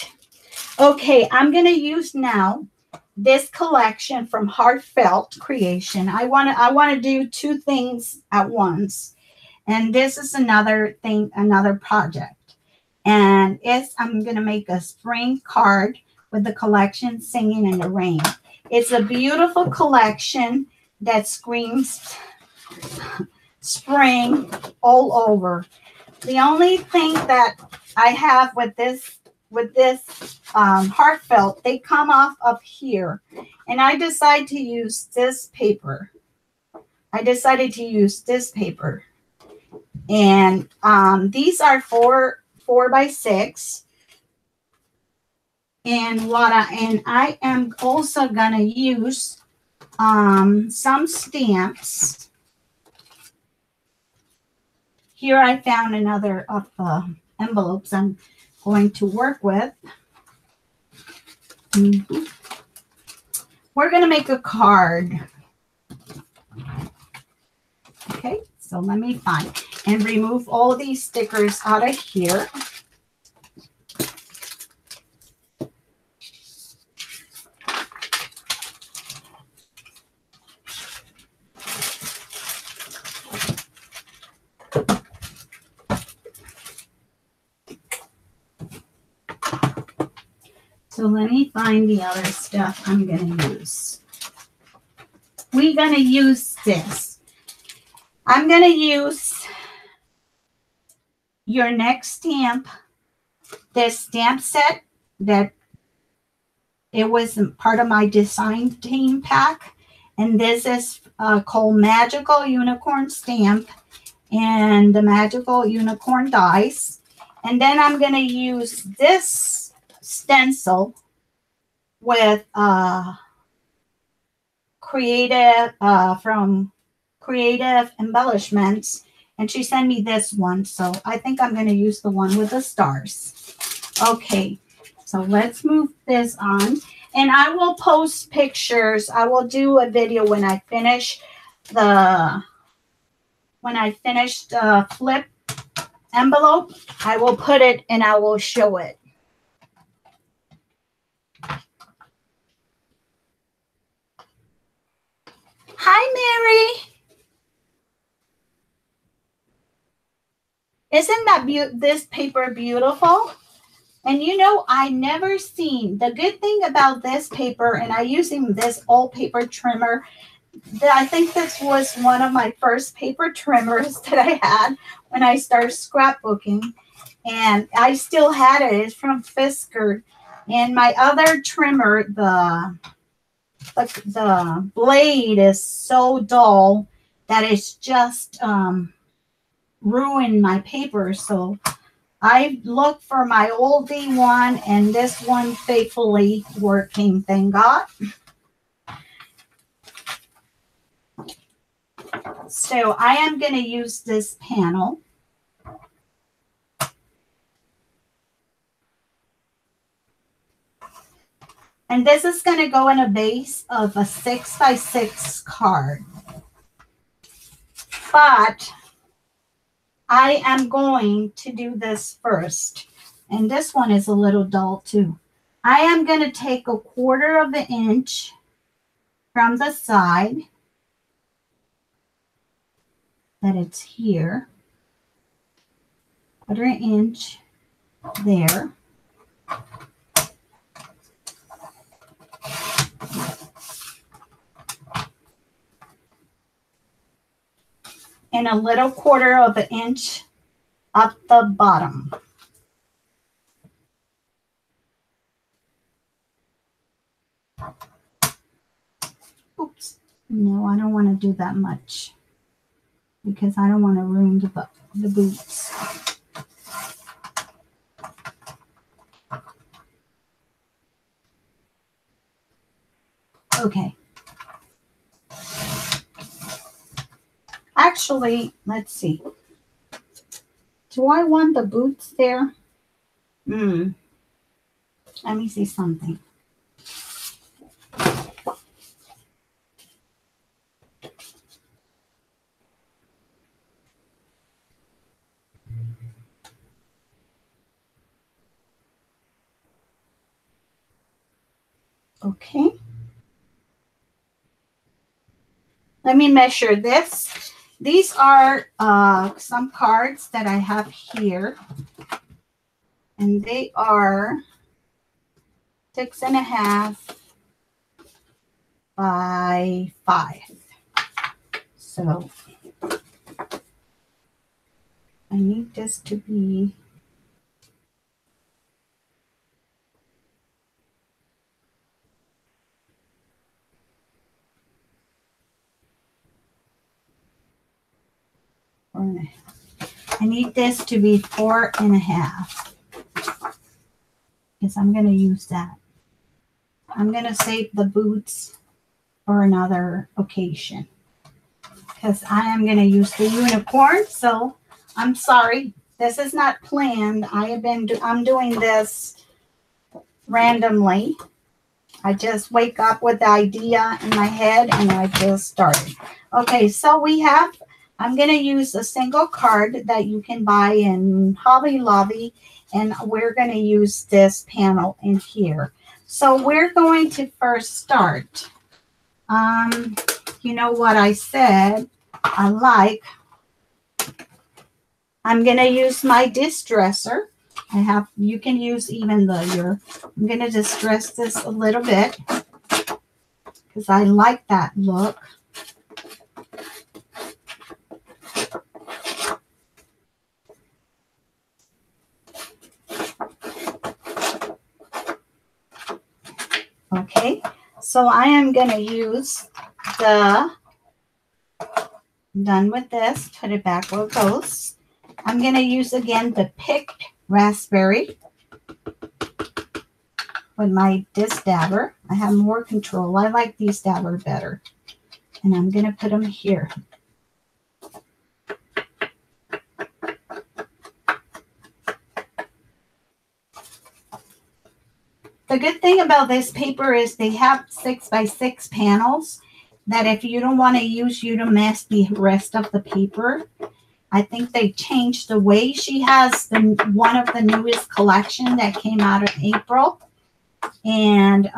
Okay, I'm going to use now this collection from Heartfelt Creation. I want to do two things at once. And this is another thing, another project. And I'm going to make a spring card with the collection Singing in the Rain. It's a beautiful collection that screams spring all over. The only thing that I have with this Heartfelt, they come off up here, and I decided to use this paper. And these are 4x6, and I am also gonna use some stamps. Here I found another of the envelopes I'm going to work with. We're going to make a card. Okay, so let me find and remove all these stickers out of here. So let me find the other stuff I'm going to use. We're going to use this. I'm going to use your next stamp, this stamp set that it was part of my design team pack. And this is called Magical Unicorn Stamp and the Magical Unicorn Dies. And then I'm going to use this stencil with from Creative Embellishments, and she sent me this one, so I think I'm going to use the one with the stars. Okay, so let's move this on, and I will post pictures. I will do a video when I finish the flip envelope. I will put it and I will show it. Hi, Mary. Isn't that this paper beautiful? And you know, I never seen, the good thing about this paper, and I using this all paper trimmer, that I think this was one of my first paper trimmers that I had when I started scrapbooking. And I still had it. It's from Fisker. And my other trimmer, the blade is so dull that it's just ruined my paper. So I looked for my oldie one, and this one faithfully working, thank God. So I am going to use this panel. And this is going to go in a base of a 6x6 card. But I am going to do this first. And this one is a little dull too. I am going to take 1/4 of an inch from the side that it's here. 1/4 inch there. And a little 1/4 of an inch up the bottom. Oops. No, I don't want to do that much because I don't want to ruin the boots. Okay. Actually, let's see. Do I want the boots there? Let me see something. Okay. Let me measure this. These are some cards that I have here. And they are 6.5 by 5. So I need this to be I need this to be 4.5 because I'm going to use that. I'm going to save the boots for another occasion because I am going to use the unicorn. So I'm sorry, this is not planned. I'm doing this randomly. I just wake up with the idea in my head and I just started. Okay, so I'm going to use a single card that you can buy in Hobby Lobby, and we're going to use this panel in here. So we're going to first start. You know what I said? I'm going to use my distresser. You can use even I'm going to distress this a little bit because I like that look. Okay, so I am going to use done with this, put it back where it goes. I'm going to use again the picked raspberry with my disc dabber. I have more control. I like these dabber better. And I'm going to put them here. The good thing about this paper is they have 6x6 panels that if you don't want to use, you don't mess the rest of the paper. I think they changed the way. She has one of the newest collection that came out in April. And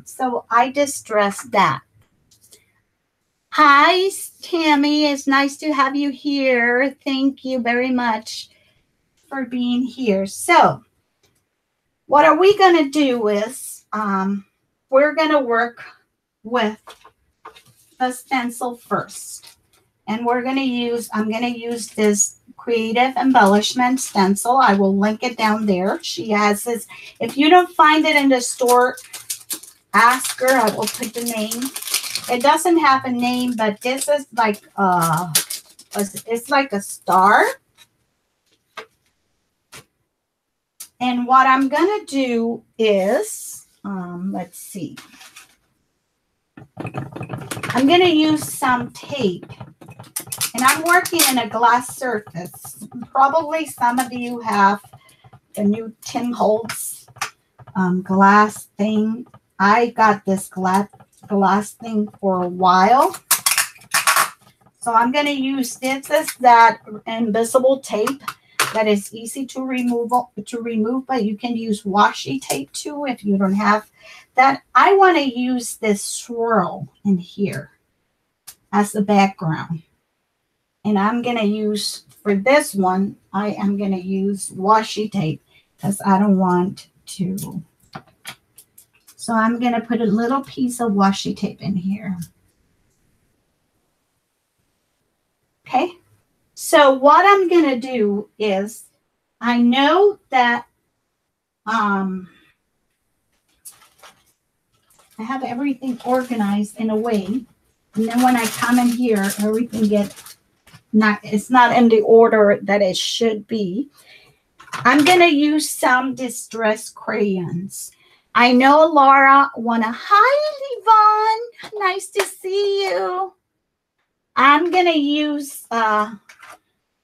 so I distressed that. Hi, Tammy. It's nice to have you here. Thank you very much for being here. So what are we going to do is we're going to work with the stencil first. And I'm going to use this Creative Embellishment stencil. I will link it down there. She has this. If you don't find it in the store, ask her. I will put the name. It doesn't have a name, but this is like it's like a star. And what I'm going to do is, let's see. I'm going to use some tape. And I'm working in a glass surface. Probably some of you have the new Tim Holtz glass thing. I got this glass thing for a while. So I'm going to use this as that invisible tape that is easy to remove, but you can use washi tape too if you don't have that. I want to use this swirl in here as the background. And I'm going to use, for this one, I am going to use washi tape because I don't want to. So I'm going to put a little piece of washi tape in here. Okay. So what I'm going to do is, I know that I have everything organized in a way. And then when I come in here, everything it's not in the order that it should be. I'm going to use some distress crayons. I know Laura hi, Yvonne. Nice to see you. I'm going to use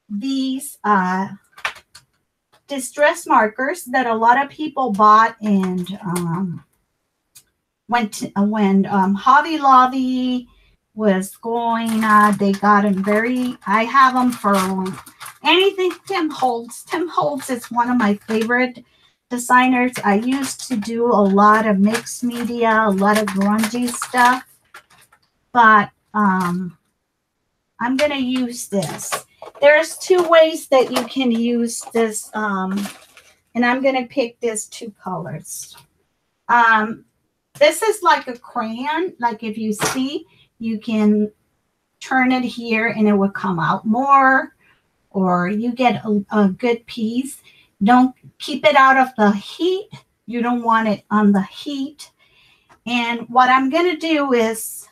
these distress markers that a lot of people bought and when Hobby Lobby was going, they got them I have them for anything Tim Holtz. Tim Holtz is one of my favorite designers. I used to do a lot of mixed media, a lot of grungy stuff, but I'm going to use this. There's two ways that you can use this, and I'm going to pick these two colors. This is like a crayon. Like if you see, you can turn it here and it will come out more, or you get a good piece. Don't keep it out of the heat. You don't want it on the heat. And what I'm going to do is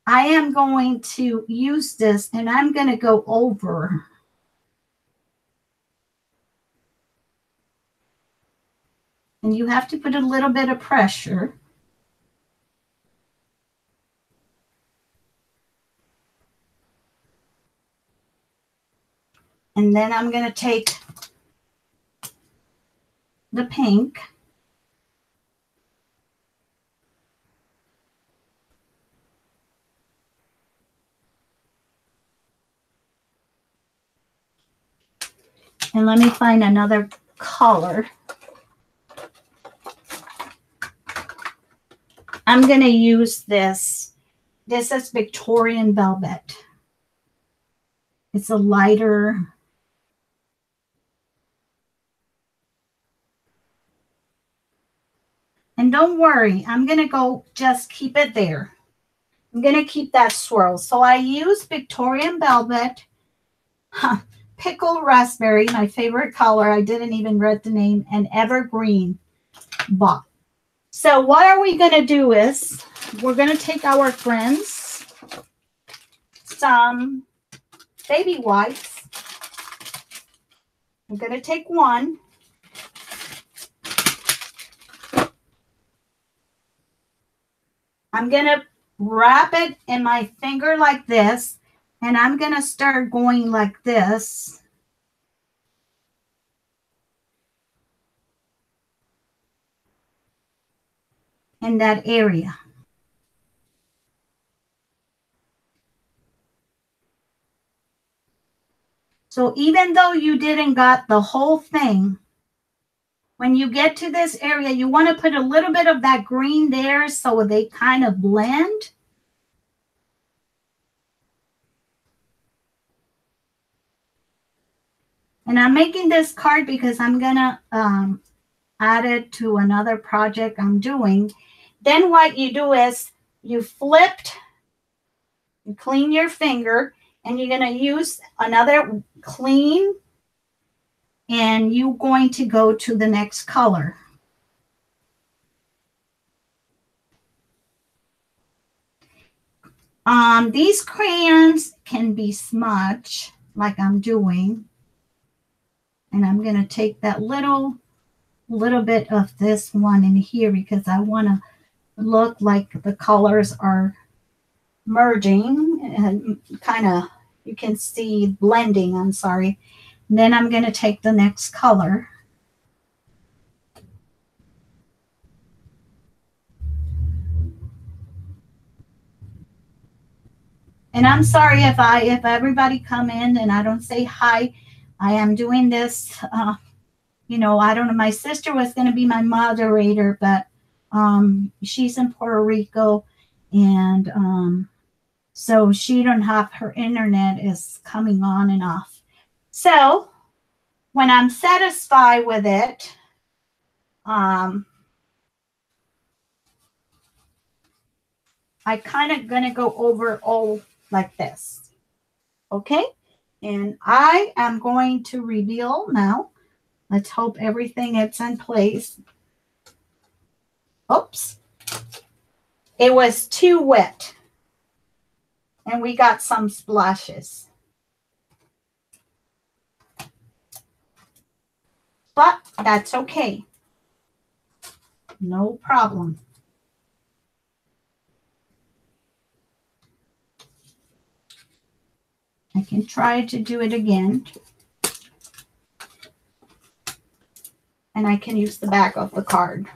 I am going to use this and I'm going to go over. And you have to put a little bit of pressure. And then I'm going to take the pink. And let me find another color. I'm going to use this. This is Victorian Velvet. It's a lighter. And don't worry, I'm going to go just keep it there. I'm going to keep that swirl. So I use Victorian Velvet, Pickled Raspberry, my favorite color. I didn't even read the name, and Evergreen Bot. So what are we going to do is we're going to take our friends some baby wipes. I'm going to take one. I'm going to wrap it in my finger like this, and I'm going to start going like this. In that area. So even though you didn't got the whole thing, when you get to this area, you want to put a little bit of that green there so they kind of blend. And I'm making this card because I'm going to add it to another project I'm doing. Then what you do is you clean your finger, and you're going to use another clean, and you're going to go to the next color. These crayons can be smudged like I'm doing. And I'm going to take that little a little bit of this one in here because I want to look like the colors are merging and kind of, you can see blending, I'm sorry. And then I'm going to take the next color. And I'm sorry if everybody come in and I don't say hi. I am doing this. I don't know. My sister was going to be my moderator, but she's in Puerto Rico, and so she don't have her internet is coming on and off. So when I'm satisfied with it, I kind of gonna go over all like this. Okay, and I am going to reveal now. Let's hope everything is in place. Oops, it was too wet, and we got some splashes. But that's okay. No problem. I can try to do it again. And I can use the back of the card.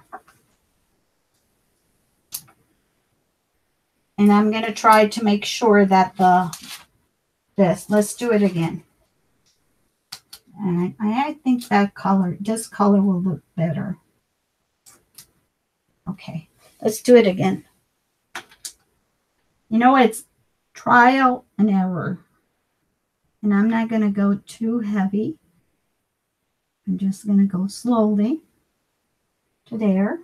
And I'm going to try to make sure that let's do it again. And I think this color will look better. Okay, let's do it again. It's trial and error. And I'm not going to go too heavy. I'm just going to go slowly to there.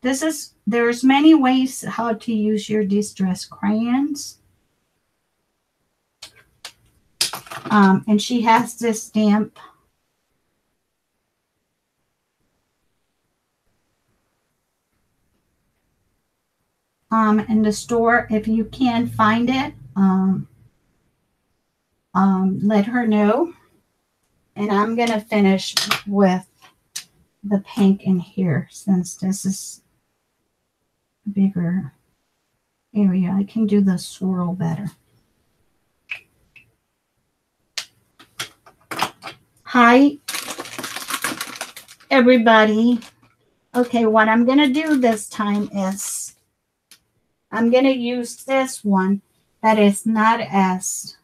There's many ways how to use your distress crayons. And she has this stamp. In the store, if you can find it, let her know. And I'm going to finish with the pink in here since this is a bigger area. I can do the swirl better. Hi, everybody. Okay, what I'm going to do this time is I'm going to use this one that is not as,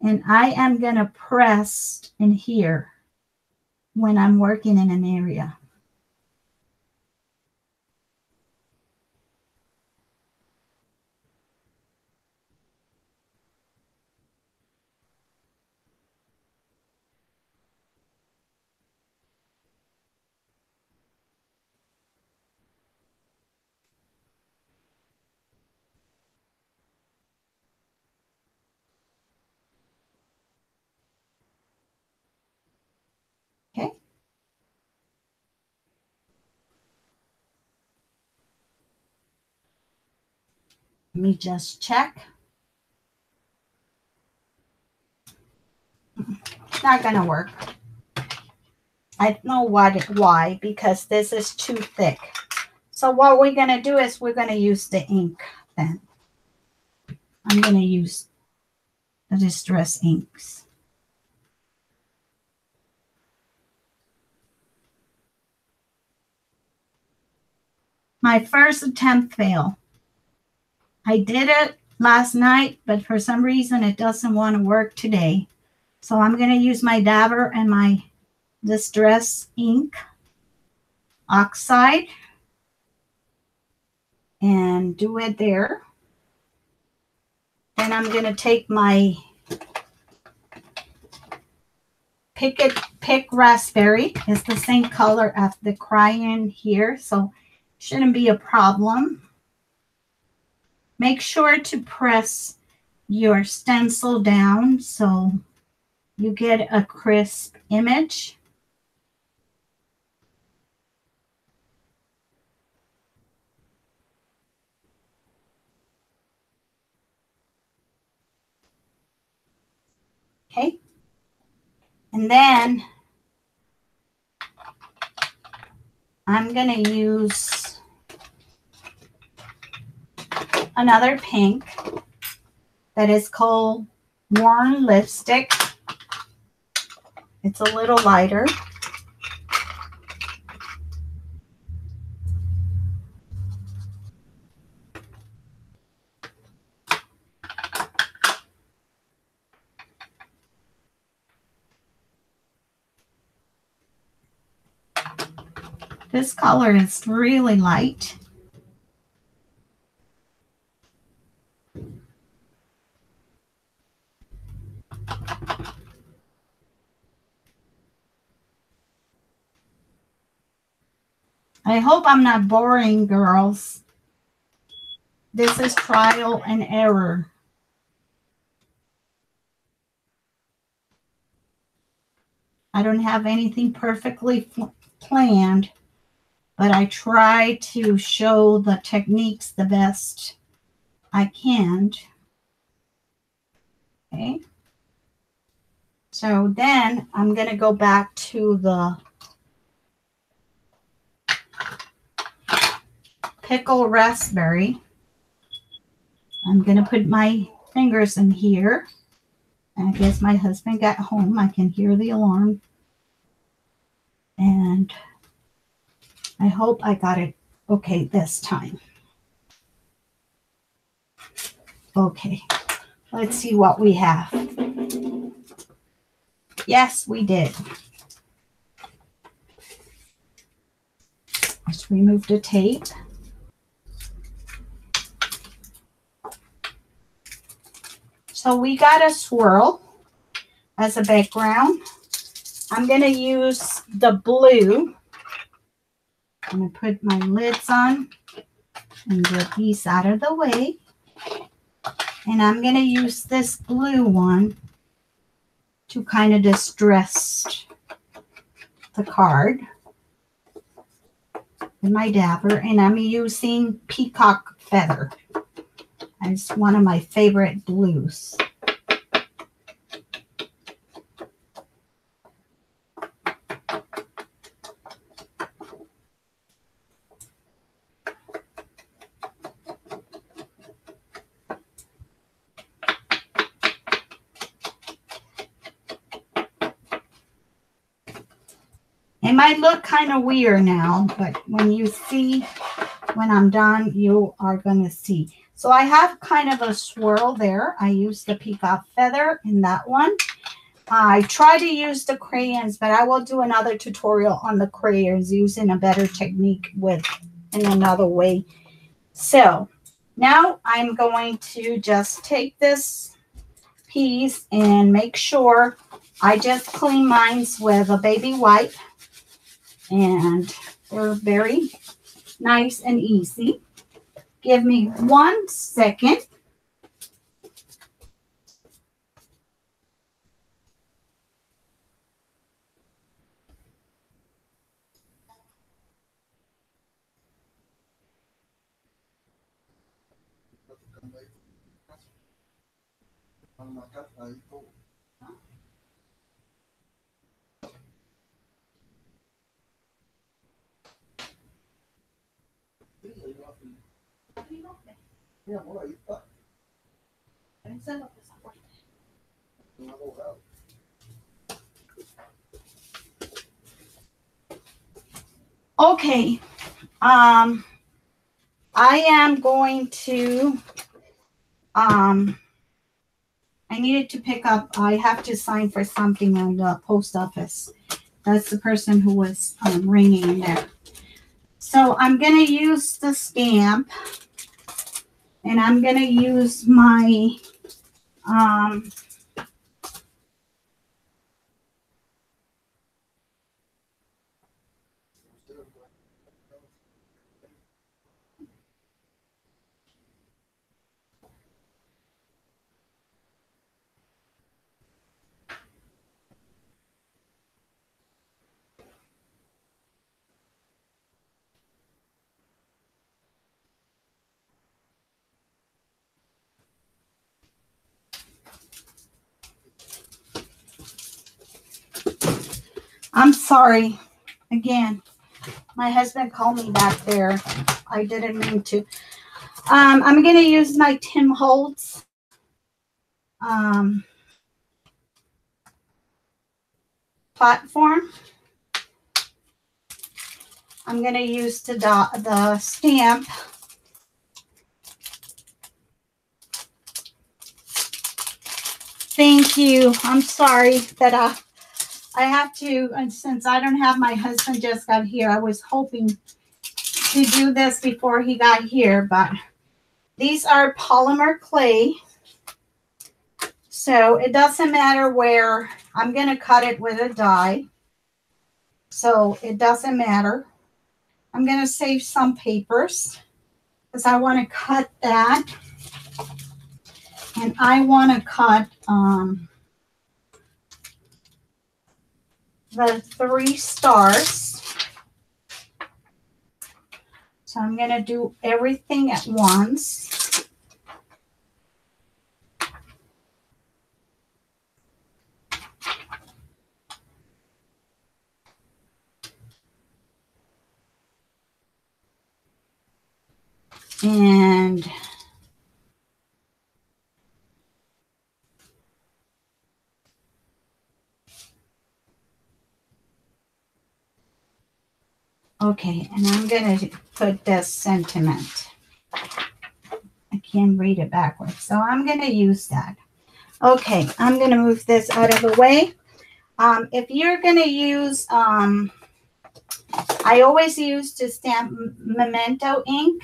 and I am going to press in here when I'm working in an area. Okay. Let me just check. It's not going to work. I don't know why, because this is too thick. So what we're going to do is we're going to use the ink then. I'm going to use the distress inks. My first attempt failed. I did it last night, but for some reason it doesn't want to work today. So I'm going to use my dabber and my distress ink oxide and do it there. Then I'm going to take my Pick Raspberry. It's the same color as the crayon here, so shouldn't be a problem. Make sure to press your stencil down so you get a crisp image. Okay. And then I'm going to use another pink that is called Warm Lipstick. It's a little lighter. This color is really light. I hope I'm not boring, girls. This is trial and error. I don't have anything perfectly planned, but I try to show the techniques the best I can. Okay. So then I'm going to go back to the pickle raspberry. I'm going to put my fingers in here. And I guess my husband got home. I can hear the alarm. And I hope I got it okay this time. Okay, let's see what we have. Yes, we did. Let's remove the tape. So we got a swirl as a background. I'm going to use the blue. I'm going to put my lids on and get these out of the way. And I'm going to use this blue one to kind of distress the card with my dabber. And I'm using peacock feather. It's one of my favorite blues. It might look kind of weird now, but when you see when I'm done, you are going to see. So I have kind of a swirl there. I use the peacock feather in that one. I try to use the crayons, but I will do another tutorial on the crayons using a better technique in another way. So now I'm going to just take this piece and make sure I just clean mine with a baby wipe. And they're very nice and easy. Give me 1 second. Okay, I am going to, I needed to pick up, I have to sign for something on the post office. That's the person who was ringing there. So I'm going to use the stamp, and I'm going to use my, I'm sorry. Again, my husband called me back there. I didn't mean to. I'm going to use my Tim Holtz platform. I'm going to use the stamp. Thank you. I'm sorry that I have to, and since I don't have my husband just got here, I was hoping to do this before he got here, but these are polymer clay. So it doesn't matter where. I'm going to cut it with a die. So it doesn't matter. I'm going to save some papers because I want to cut that. And I want to cut the 3 stars. So I'm going to do everything at once. And okay, and I'm going to put this sentiment. I can't read it backwards, so I'm going to use that. Okay, I'm going to move this out of the way. If you're going to use, I always use to stamp Memento ink,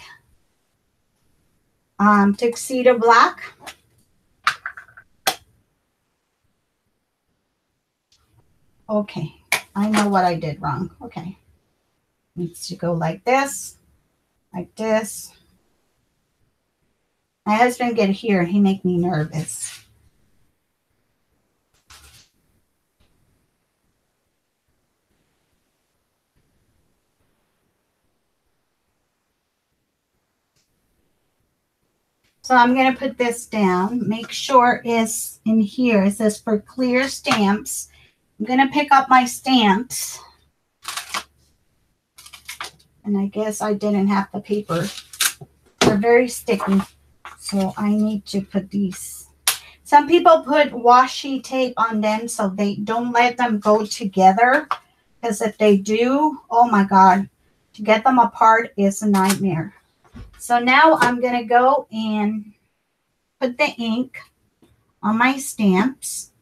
Tuxedo Black. Okay, I know what I did wrong. Okay, needs to go like this, like this. My husband get here, he make me nervous. So I'm going to put this down. Make sure it's in here. It says for clear stamps. I'm going to pick up my stamps. And I guess I didn't have the paper. They're very sticky. So I need to put these. Some people put washi tape on them so they don't let them go together. Because if they do, oh my God, to get them apart is a nightmare. So now I'm going to go and put the ink on my stamps.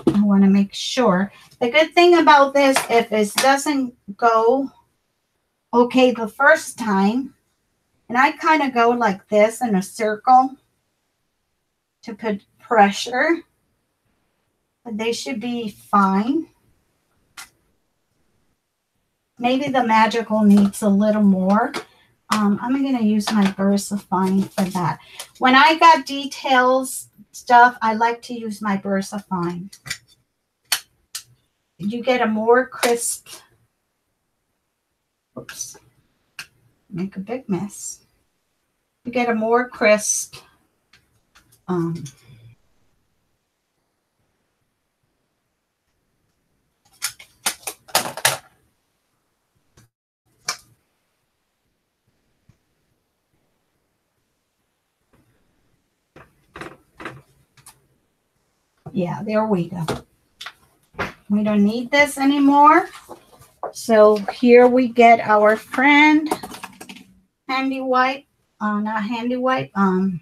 I want to make sure. The good thing about this, if it doesn't go okay the first time, and I kind of go like this in a circle to put pressure, but they should be fine. Maybe the magical needs a little more. I'm going to use my VersaFine for that. When I got details stuff, I like to use my VersaFine. You get a more crisp, oops, make a big mess. You get a more crisp yeah, there we go. We don't need this anymore. So here we get our friend handy wipe, not handy wipe, and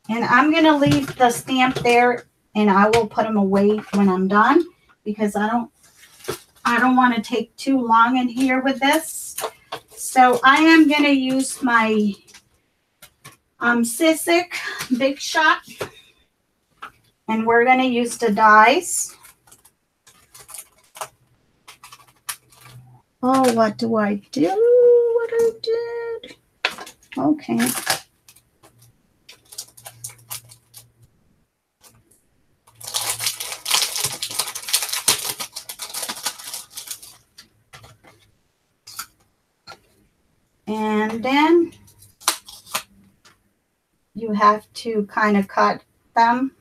I'm gonna leave the stamp there, and I will put them away when I'm done because I don't want to take too long in here with this. So I am gonna use my Sissic Big Shot, and we're gonna use the dies. Oh, what do I do? What I did? Okay. And then you have to kind of cut them.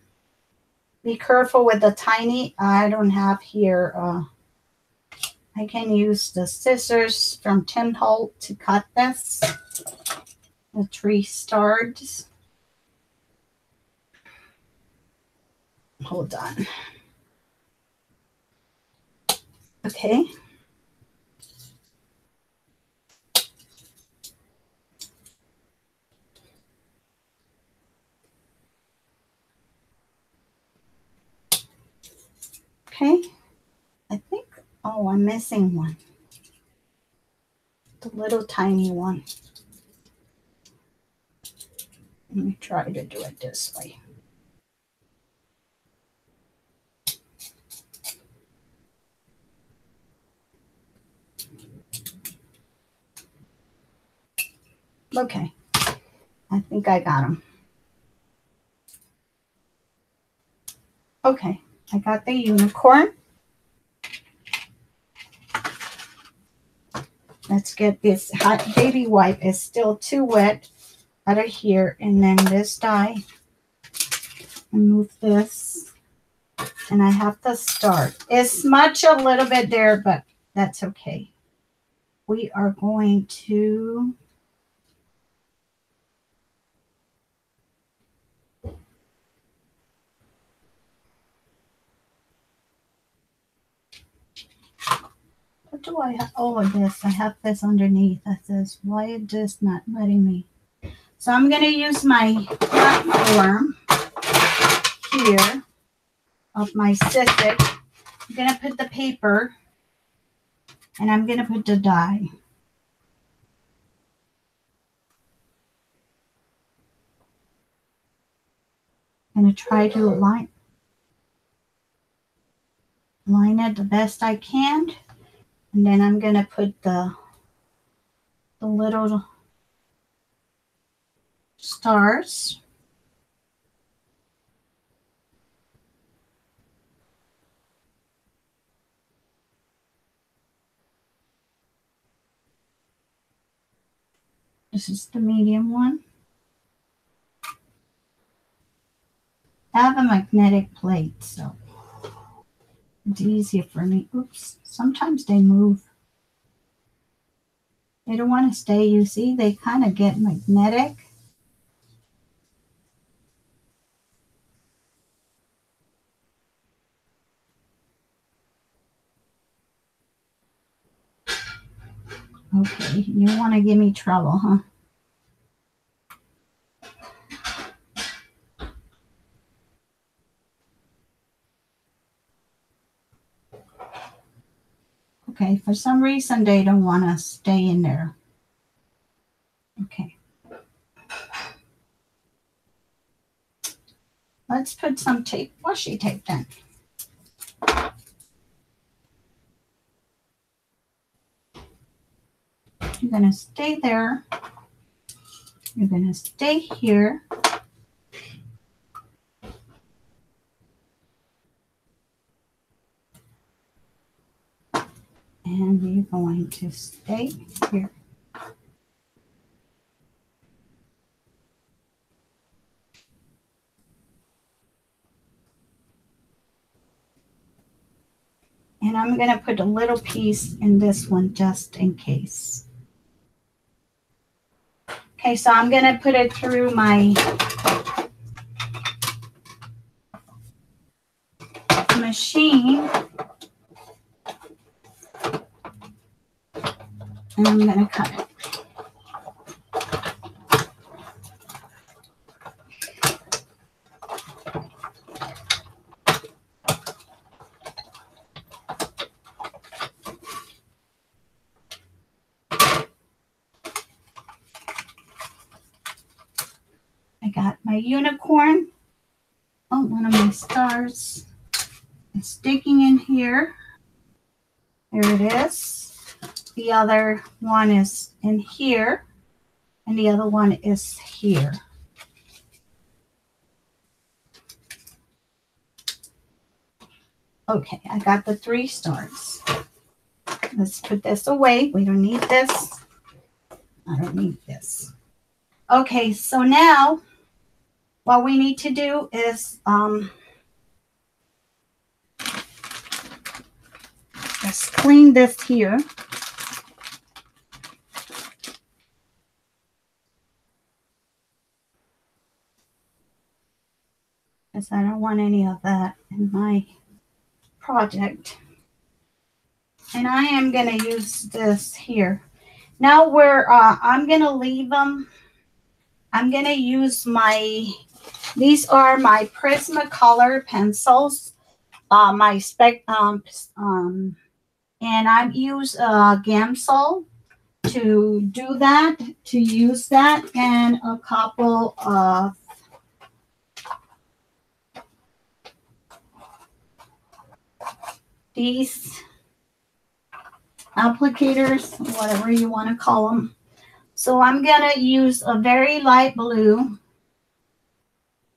Be careful with the tiny. I don't have here. I can use the scissors from Tim Holt to cut this. The 3 stars. Hold on. Okay. Okay. I think, oh, I'm missing one. The little tiny one. Let me try to do it this way. Okay. I think I got them. Okay. I got the unicorn. Let's get this hot baby wipe. Is still too wet out of here. And then this die. And move this. And I have to start. It smudged a little bit there, but that's okay. We are going to what do I have? Oh, this. I have this underneath. That says, why is this not letting me? So I'm going to use my platform here of my Sissic. I'm going to put the paper and I'm going to put the die. I'm going to try to line it the best I can. And then I'm going to put the little stars. This is the medium one. I have a magnetic plate, so it's easier for me. Oops, sometimes they move. They don't want to stay, you see, they kind of get magnetic. Okay, you want to give me trouble, huh? Okay, for some reason they don't want to stay in there. Okay. Let's put some tape, washi tape then. You're going to stay there. You're going to stay here. And you're going to stay here. And I'm going to put a little piece in this one just in case. Okay, so I'm going to put it through my machine. And I'm going to cut it. I got my unicorn. Oh, one of my stars is sticking in here. There it is. The other one is in here. And the other one is here. Okay, I got the 3 stars. Let's put this away. We don't need this. I don't need this. Okay, so now what we need to do is just clean this here. Because I don't want any of that in my project. And I am going to use this here. Now I'm going to leave them. I'm going to use these are my Prismacolor pencils. My spec, and I've used Gamsol to do that, to use that, and a couple of these applicators, whatever you want to call them. So I'm going to use a very light blue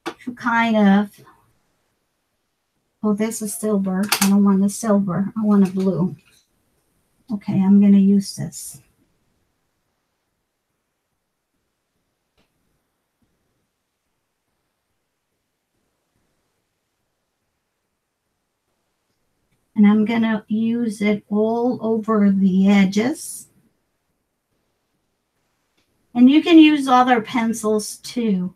to kind of, oh, this is silver. I don't want the silver. I want a blue. Okay, I'm going to use this. And I'm going to use it all over the edges. And you can use other pencils too.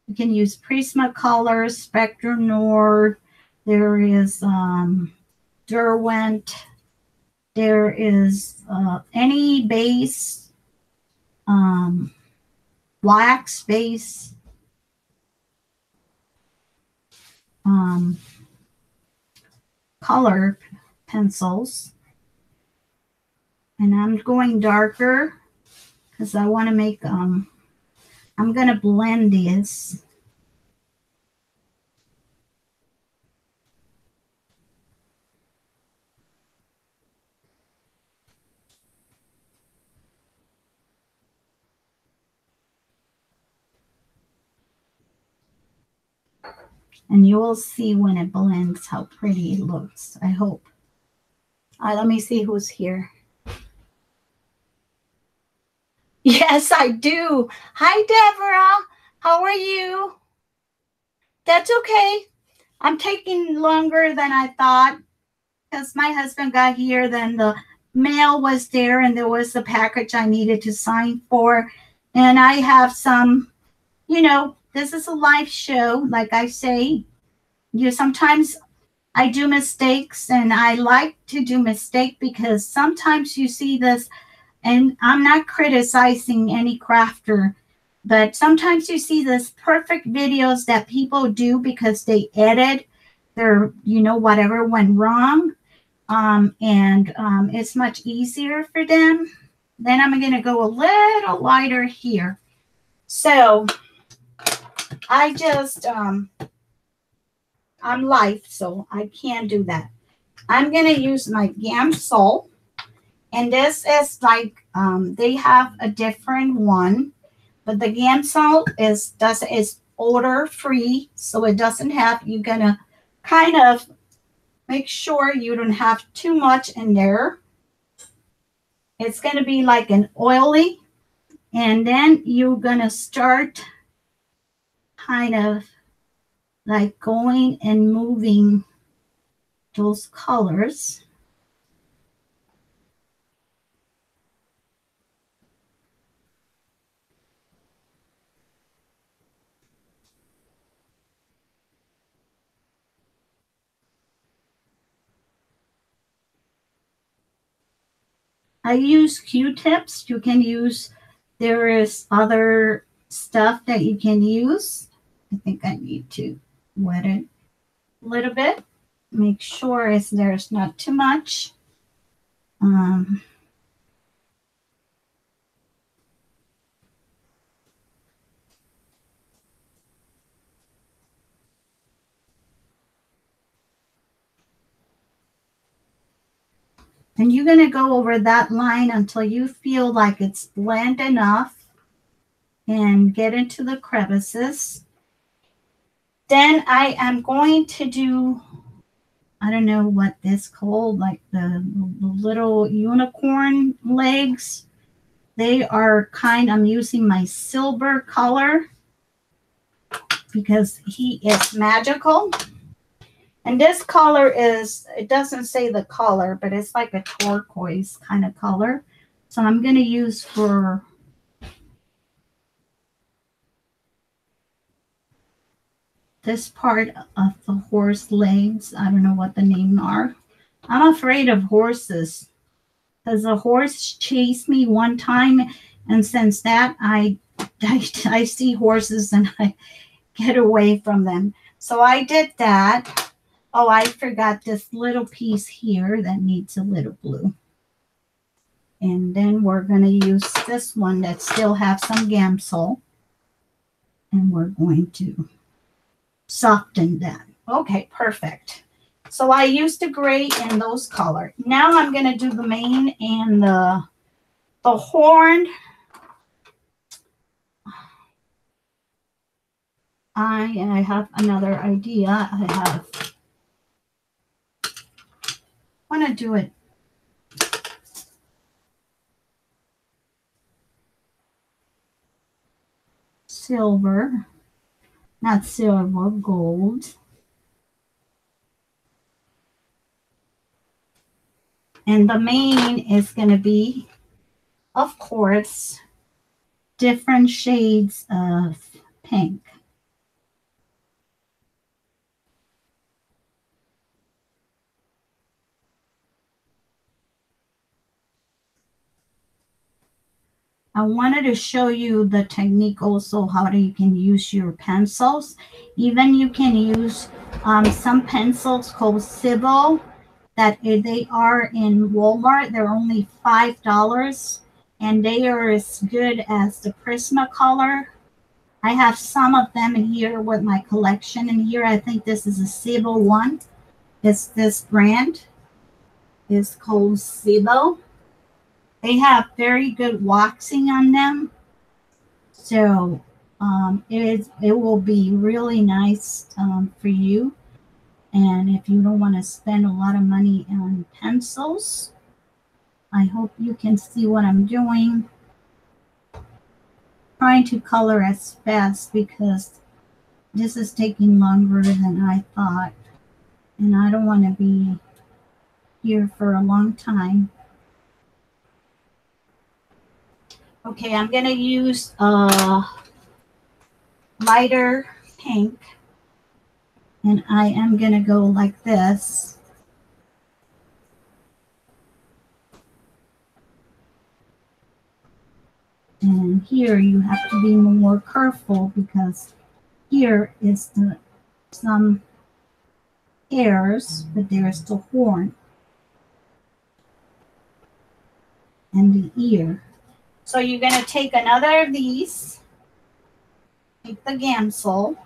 You can use Prismacolor, Spectrum Nord. There is Derwent. There is any base, wax base, color pencils. And I'm going darker because I want to make, I'm going to blend this. And you will see when it blends how pretty it looks, I hope. Let me see who's here. Yes, I do. Hi, Deborah. How are you? That's okay. I'm taking longer than I thought because my husband got here. Then the mail was there and there was a package I needed to sign for. And I have some, you know, this is a live show. Like I say, sometimes I do mistakes, and I like to do mistakes because sometimes you see this, and I'm not criticizing any crafter, but sometimes you see this perfect videos that people do because they edit their, whatever went wrong. It's much easier for them. Then I'm going to go a little lighter here. So I just, I'm live, so I can't do that. I'm going to use my Gamsol. And this is like, they have a different one, but the Gamsol is odor free. So it doesn't have, you're going to kind of make sure you don't have too much in there. It's going to be like an oily. And then you're going to start kind of like going and moving those colors. I use Q-tips. You can use, there is other stuff that you can use. I think I need to wet it a little bit. Make sure there's not too much. And you're going to go over that line until you feel like it's blend enough and get into the crevices. Then I am going to do, I don't know what this called, like the little unicorn legs. I'm using my silver color because he is magical. And this color it doesn't say the color, but it's like a turquoise kind of color. So I'm going to use for this part of the horse legs. I don't know what the name are. I'm afraid of horses because a horse chased me one time. And since that, I see horses and I get away from them. So I did that. Oh, I forgot this little piece here that needs a little blue. And then we're going to use this one that still has some gamsol. And we're going to soften that. Okay, perfect. So I used the gray and those color. Now I'm going to do the mane and the horn. I have another idea. I want to do it silver, not silver, gold. And the mane is going to be, of course, different shades of pink. I wanted to show you the technique also, how you can use your pencils. Even you can use some pencils called Civil that they are in Walmart. They're only $5 and they are as good as the Prismacolor. I have some of them in here with my collection. And here I think this is a Civil one. It's this brand. It's called Civil. They have very good waxing on them. So it will be really nice for you. And if you don't want to spend a lot of money on pencils, I hope you can see what I'm doing. Trying to color as fast because this is taking longer than I thought. And I don't want to be here for a long time. Okay, I'm going to use a lighter pink. And I am going to go like this. And here you have to be more careful because here is some hairs, but there's the horn and the ear. So you're going to take another of these, take the gamsol,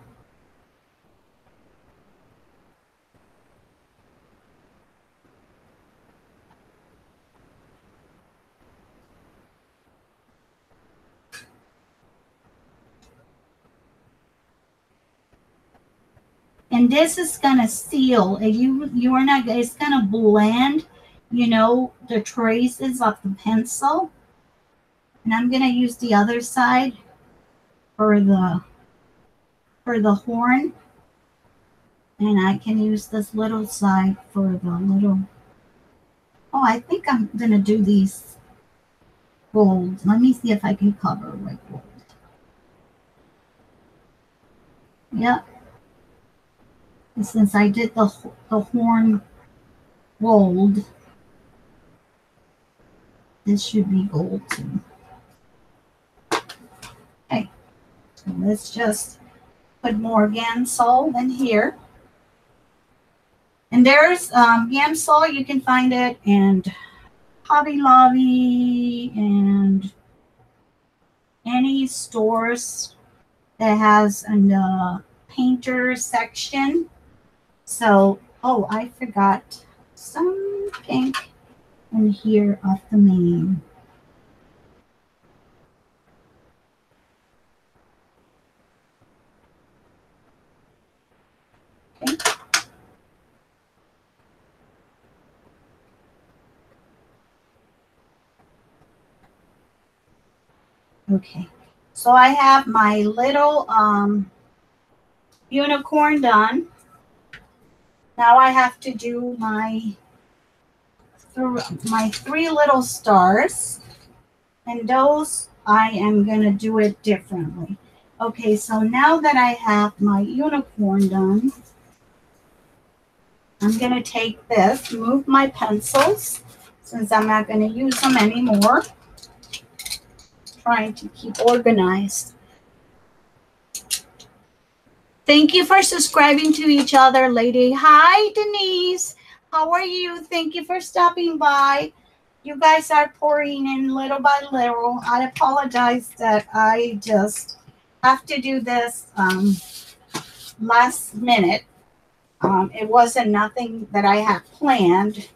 and this is going to seal. You are not. It's going to blend, the traces of the pencil. And I'm going to use the other side for the horn. And I can use this little side for the little. Oh, I think I'm going to do these gold. Let me see if I can cover with gold. Yep. And since I did the horn gold, this should be gold too. Okay. So let's just put more Gansol in here. And there's Gansol. You can find it in Hobby Lobby and any stores that has a painter section. So, oh, I forgot some pink in here of the mane. Okay. Okay, so I have my little unicorn done. Now I have to do my three little stars, and those I am going to do it differently. Okay, so now that I have my unicorn done, I'm going to take this, move my pencils, since I'm not going to use them anymore. Trying to keep organized. Thank you for subscribing to each other, lady. Hi, Denise. How are you? Thank you for stopping by. You guys are pouring in little by little. I apologize that I just have to do this last minute. It wasn't nothing that I had planned.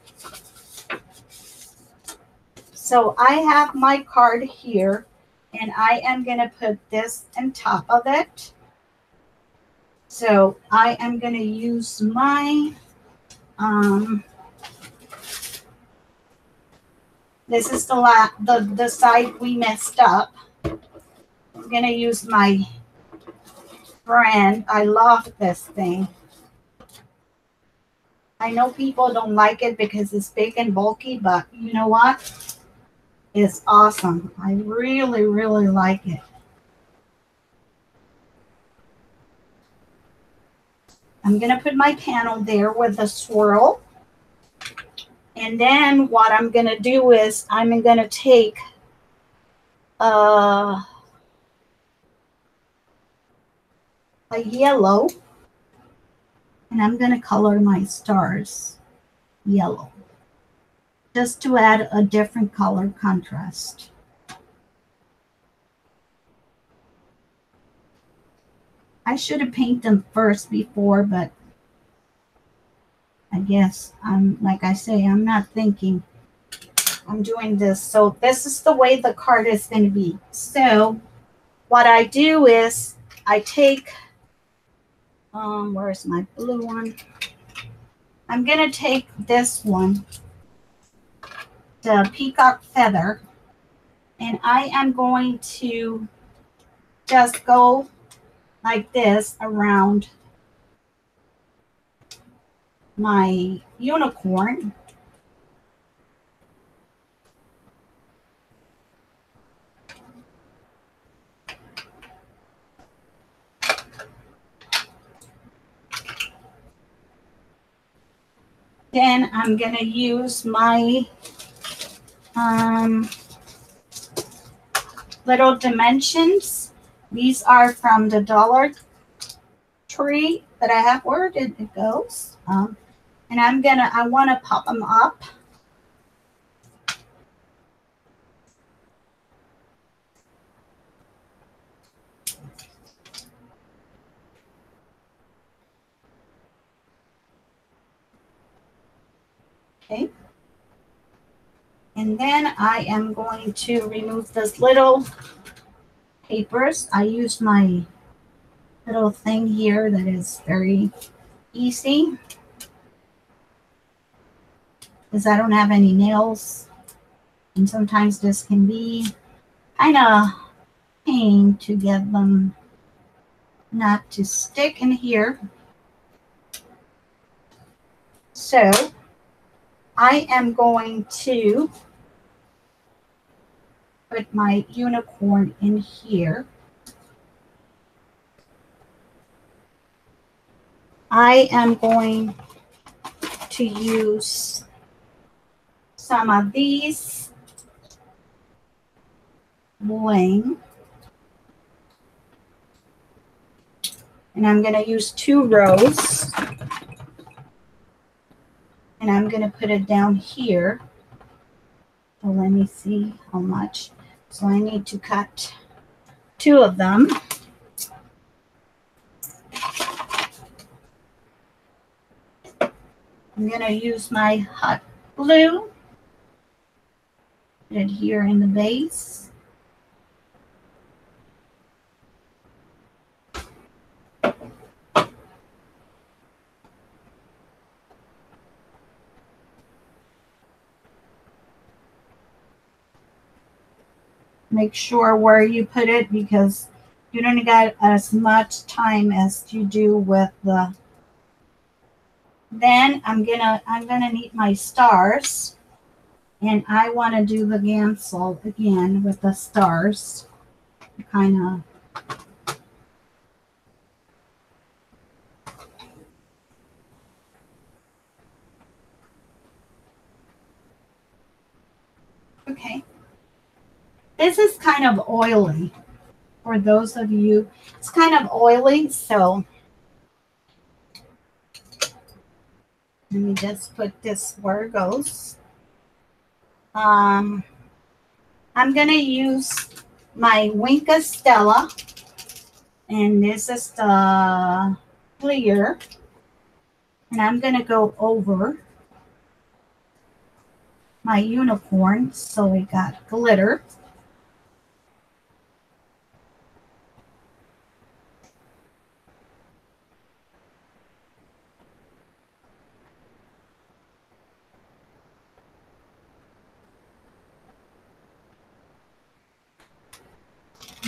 So I have my card here, and I am going to put this on top of it. So I am going to use my, this is the side we messed up. I'm going to use my brand. I love this thing. I know people don't like it because it's big and bulky, but you know what? It's awesome. I really, really like it. I'm going to put my panel there with the swirl. And then what I'm going to do is I'm going to take a yellow, and I'm going to color my stars yellow, just to add a different color contrast. I should have painted them first before, but I guess like I say, I'm not thinking. I'm doing this. So this is the way the card is going to be. So what I do is I take, where's my blue one? I'm going to take this one, the peacock feather, and I am going to just go like this around my unicorn. Then I'm going to use my little dimensions. These are from the Dollar Tree that I have. Where did it go? And I want to pop them up. Okay. And then I am going to remove this little papers. I use my little thing here that is very easy because I don't have any nails. And sometimes this can be kind of pain to get them not to stick in here. So I am going to put my unicorn in here. I am going to use some of these bling, and I'm going to use 2 rows, and I'm going to put it down here. So let me see how much. So I need to cut 2 of them. I'm going to use my hot glue, put it here in the base. Make sure where you put it because you don't get as much time as you do with the. Then I'm gonna need my stars, and I want to do the Gansel again with the stars, kind of. Okay. This is kind of oily for those of you. It's kind of oily, so let me just put this where it goes. I'm gonna use my Winka Stella, and this is the clear, and I'm gonna go over my unicorn, so we got glitter.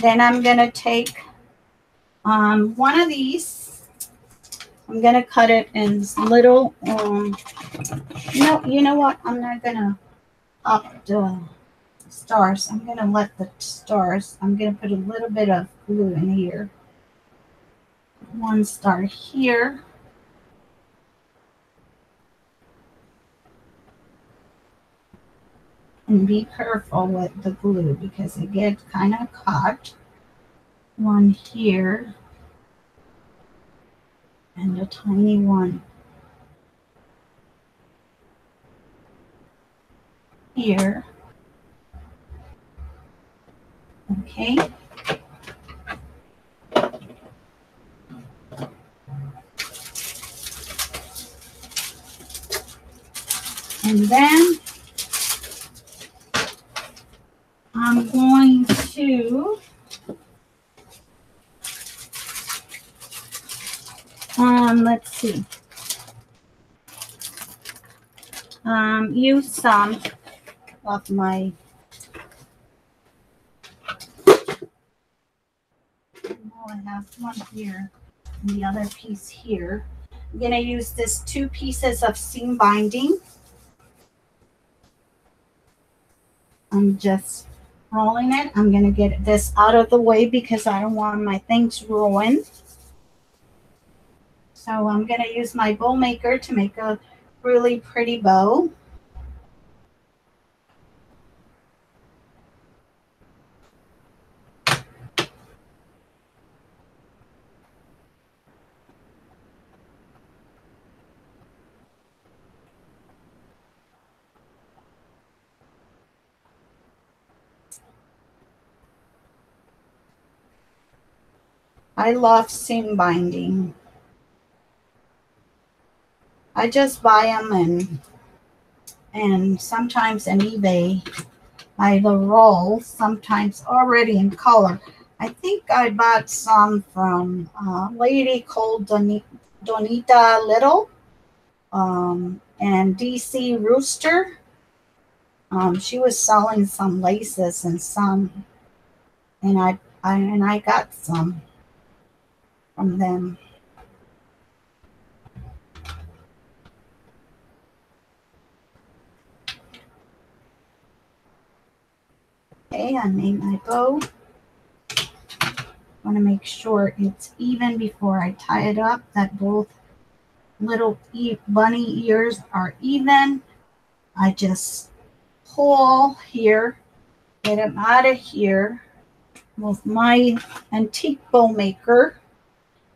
Then I'm gonna take one of these. I'm gonna cut it in little. You know what? I'm not gonna up the stars. I'm gonna let the stars. I'm gonna put a little bit of glue in here. One star here. And be careful with the glue because it gets kind of caught. One here. And a tiny one here. Okay. And then I'm going to let's see. Use some of my I have one here and the other piece here. I'm going to use this 2 pieces of seam binding. I'm just rolling it. I'm going to get this out of the way because I don't want my things ruined. So I'm going to use my bow maker to make a really pretty bow. I love seam binding. I just buy them and sometimes on eBay by the roll, sometimes already in color. I think I bought some from a lady called Donita Little and DC Rooster. She was selling some laces and some, and I got some from them. Okay, I made my bow. Want to make sure it's even before I tie it up, that both little bunny ears are even. I just pull here, get them out of here with my antique bow maker.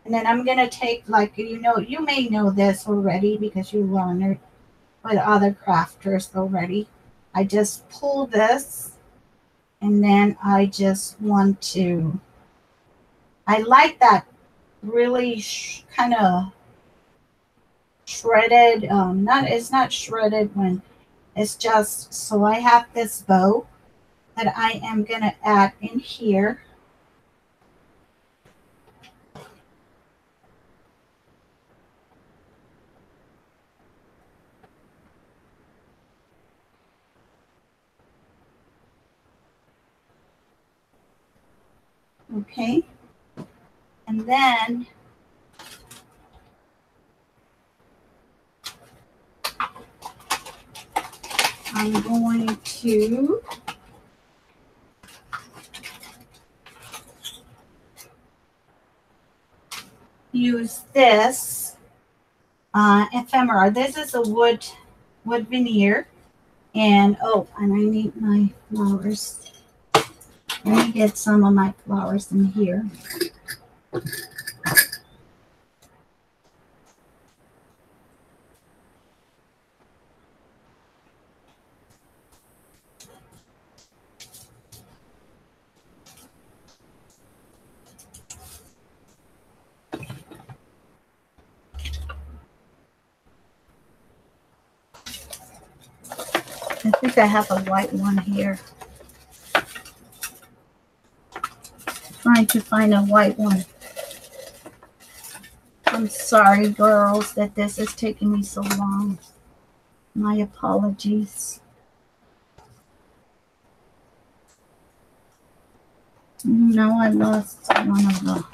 And then I'm going to take, like, you may know this already because you learned it with other crafters already. I just pull this, and then I just want to, I like that really kind of shredded, it's not shredded when it's just, so I have this bow that I am going to add in here. Okay. And then I'm going to use this ephemera. This is a wood veneer. And oh, and I need my flowers. Let me get some of my flowers in here. I think I have a white one here. Trying to find a white one. I'm sorry, girls, that this is taking me so long. My apologies. No, I lost one of the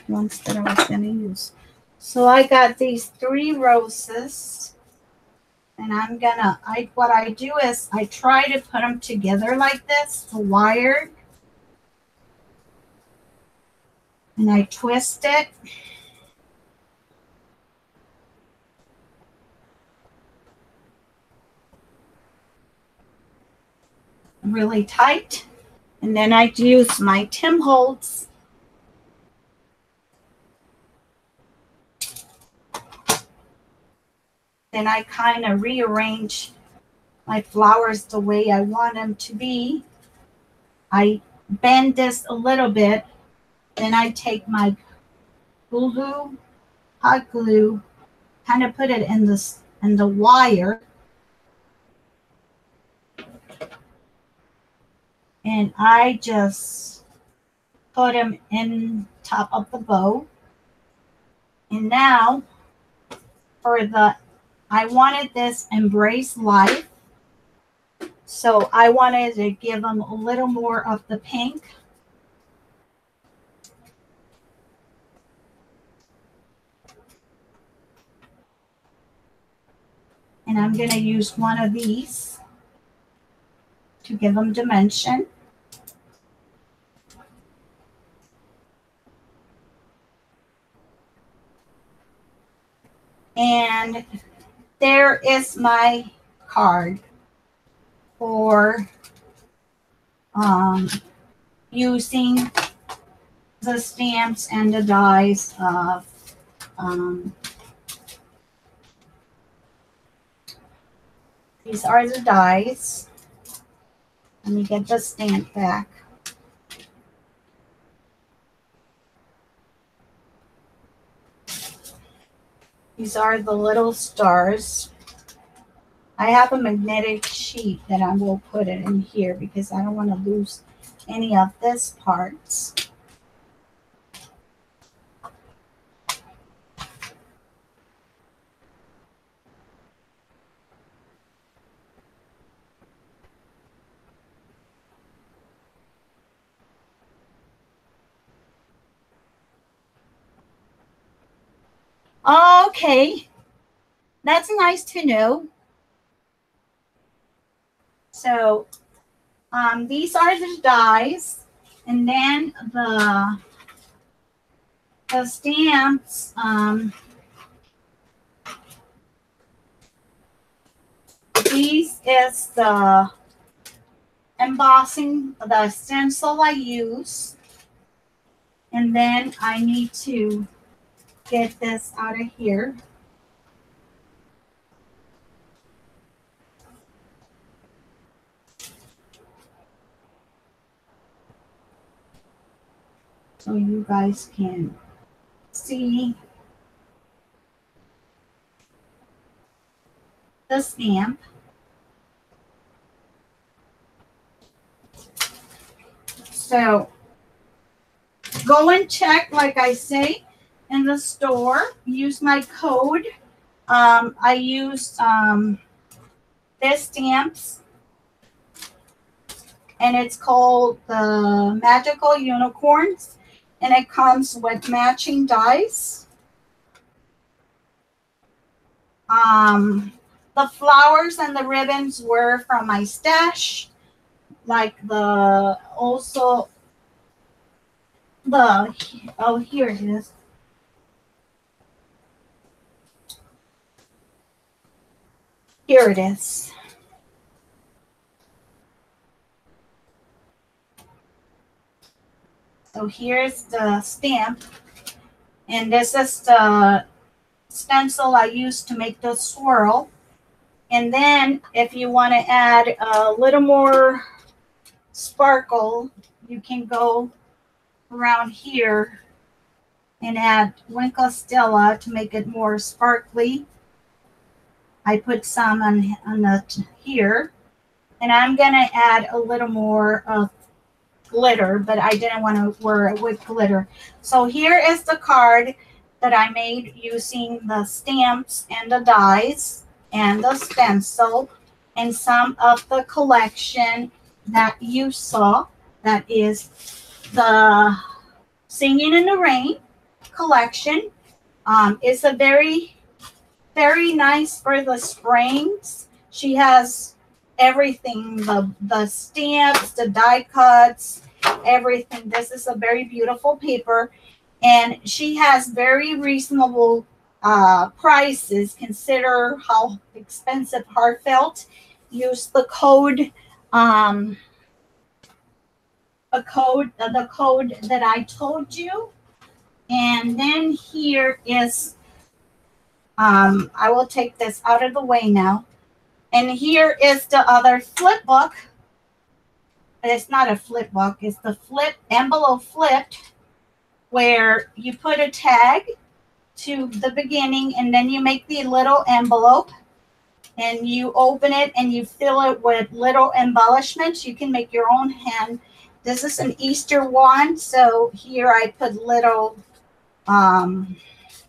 ones that I was going to use. So I got these 3 roses. And I'm gonna, what I do is I try to put them together like this, wired. And I twist it. Really tight. And then I use my Tim Holtz. Then I kind of rearrange my flowers the way I want them to be. I bend this a little bit. Then I take my glue, hot glue, kind of put it in the wire. And I just put them in top of the bow. And now for I wanted this embrace life. So I wanted to give them a little more of the pink. And I'm going to use one of these to give them dimension. And there is my card for using the stamps and the dies of these are the dies. Let me get the stamp back. These are the little stars. I have a magnetic sheet that I will put it in here because I don't want to lose any of this parts. Okay, that's nice to know. So these are the dies, and then the stamps. These is the embossing, the stencil I use, and then I need to get this out of here. So you guys can see the stamp. So go and check, like I say, in the store. Use my code. I used this stamps. and it's called the Magical Unicorns, and it comes with matching dies. The flowers and the ribbons were from my stash, like the also the oh, here it is. Here it is. So here's the stamp, and this is the stencil I used to make the swirl. And then if you want to add a little more sparkle, you can go around here and add Winkle Stella to make it more sparkly. I put some on the here, and I'm gonna add a little more of glitter, but I didn't want to wear it with glitter. So here is the card that I made using the stamps and the dies and the stencil and some of the collection that you saw. That is the Singing in the Rain collection. It's a very nice for the springs. She has everything, the stamps, the die cuts, everything. This is a very beautiful paper, and she has very reasonable prices. Consider how expensive Heartfelt. Use the code the code that I told you. And then here is I will take this out of the way now. And here is the other flip book. It's not a flip book. It's the flip envelope flipped, where you put a tag to the beginning, and then you make the little envelope, and you open it, and you fill it with little embellishments. You can make your own hand. This is an Easter one, so here I put little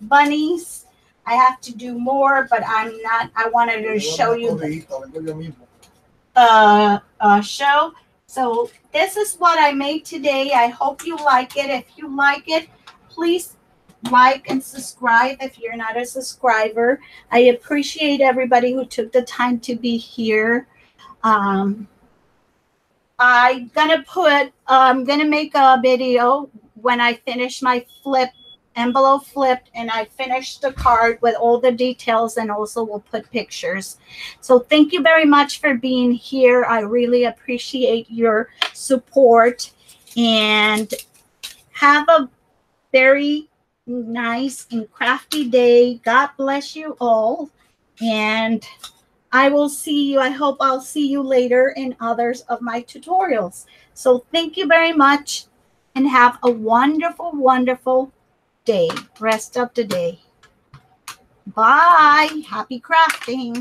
bunnies. I have to do more, but I'm not. I wanted to show you the show. So this is what I made today. I hope you like it. If you like it, please like and subscribe if you're not a subscriber. I appreciate everybody who took the time to be here. I'm gonna make a video when I finish my envelope flipped and I finished the card with all the details, and also we'll put pictures. So thank you very much for being here. I really appreciate your support, and have a very nice and crafty day. God bless you all, and I will see you. I hope I'll see you later in others of my tutorials. So thank you very much, and have a wonderful, wonderful day, rest of the day. Bye. Happy crafting.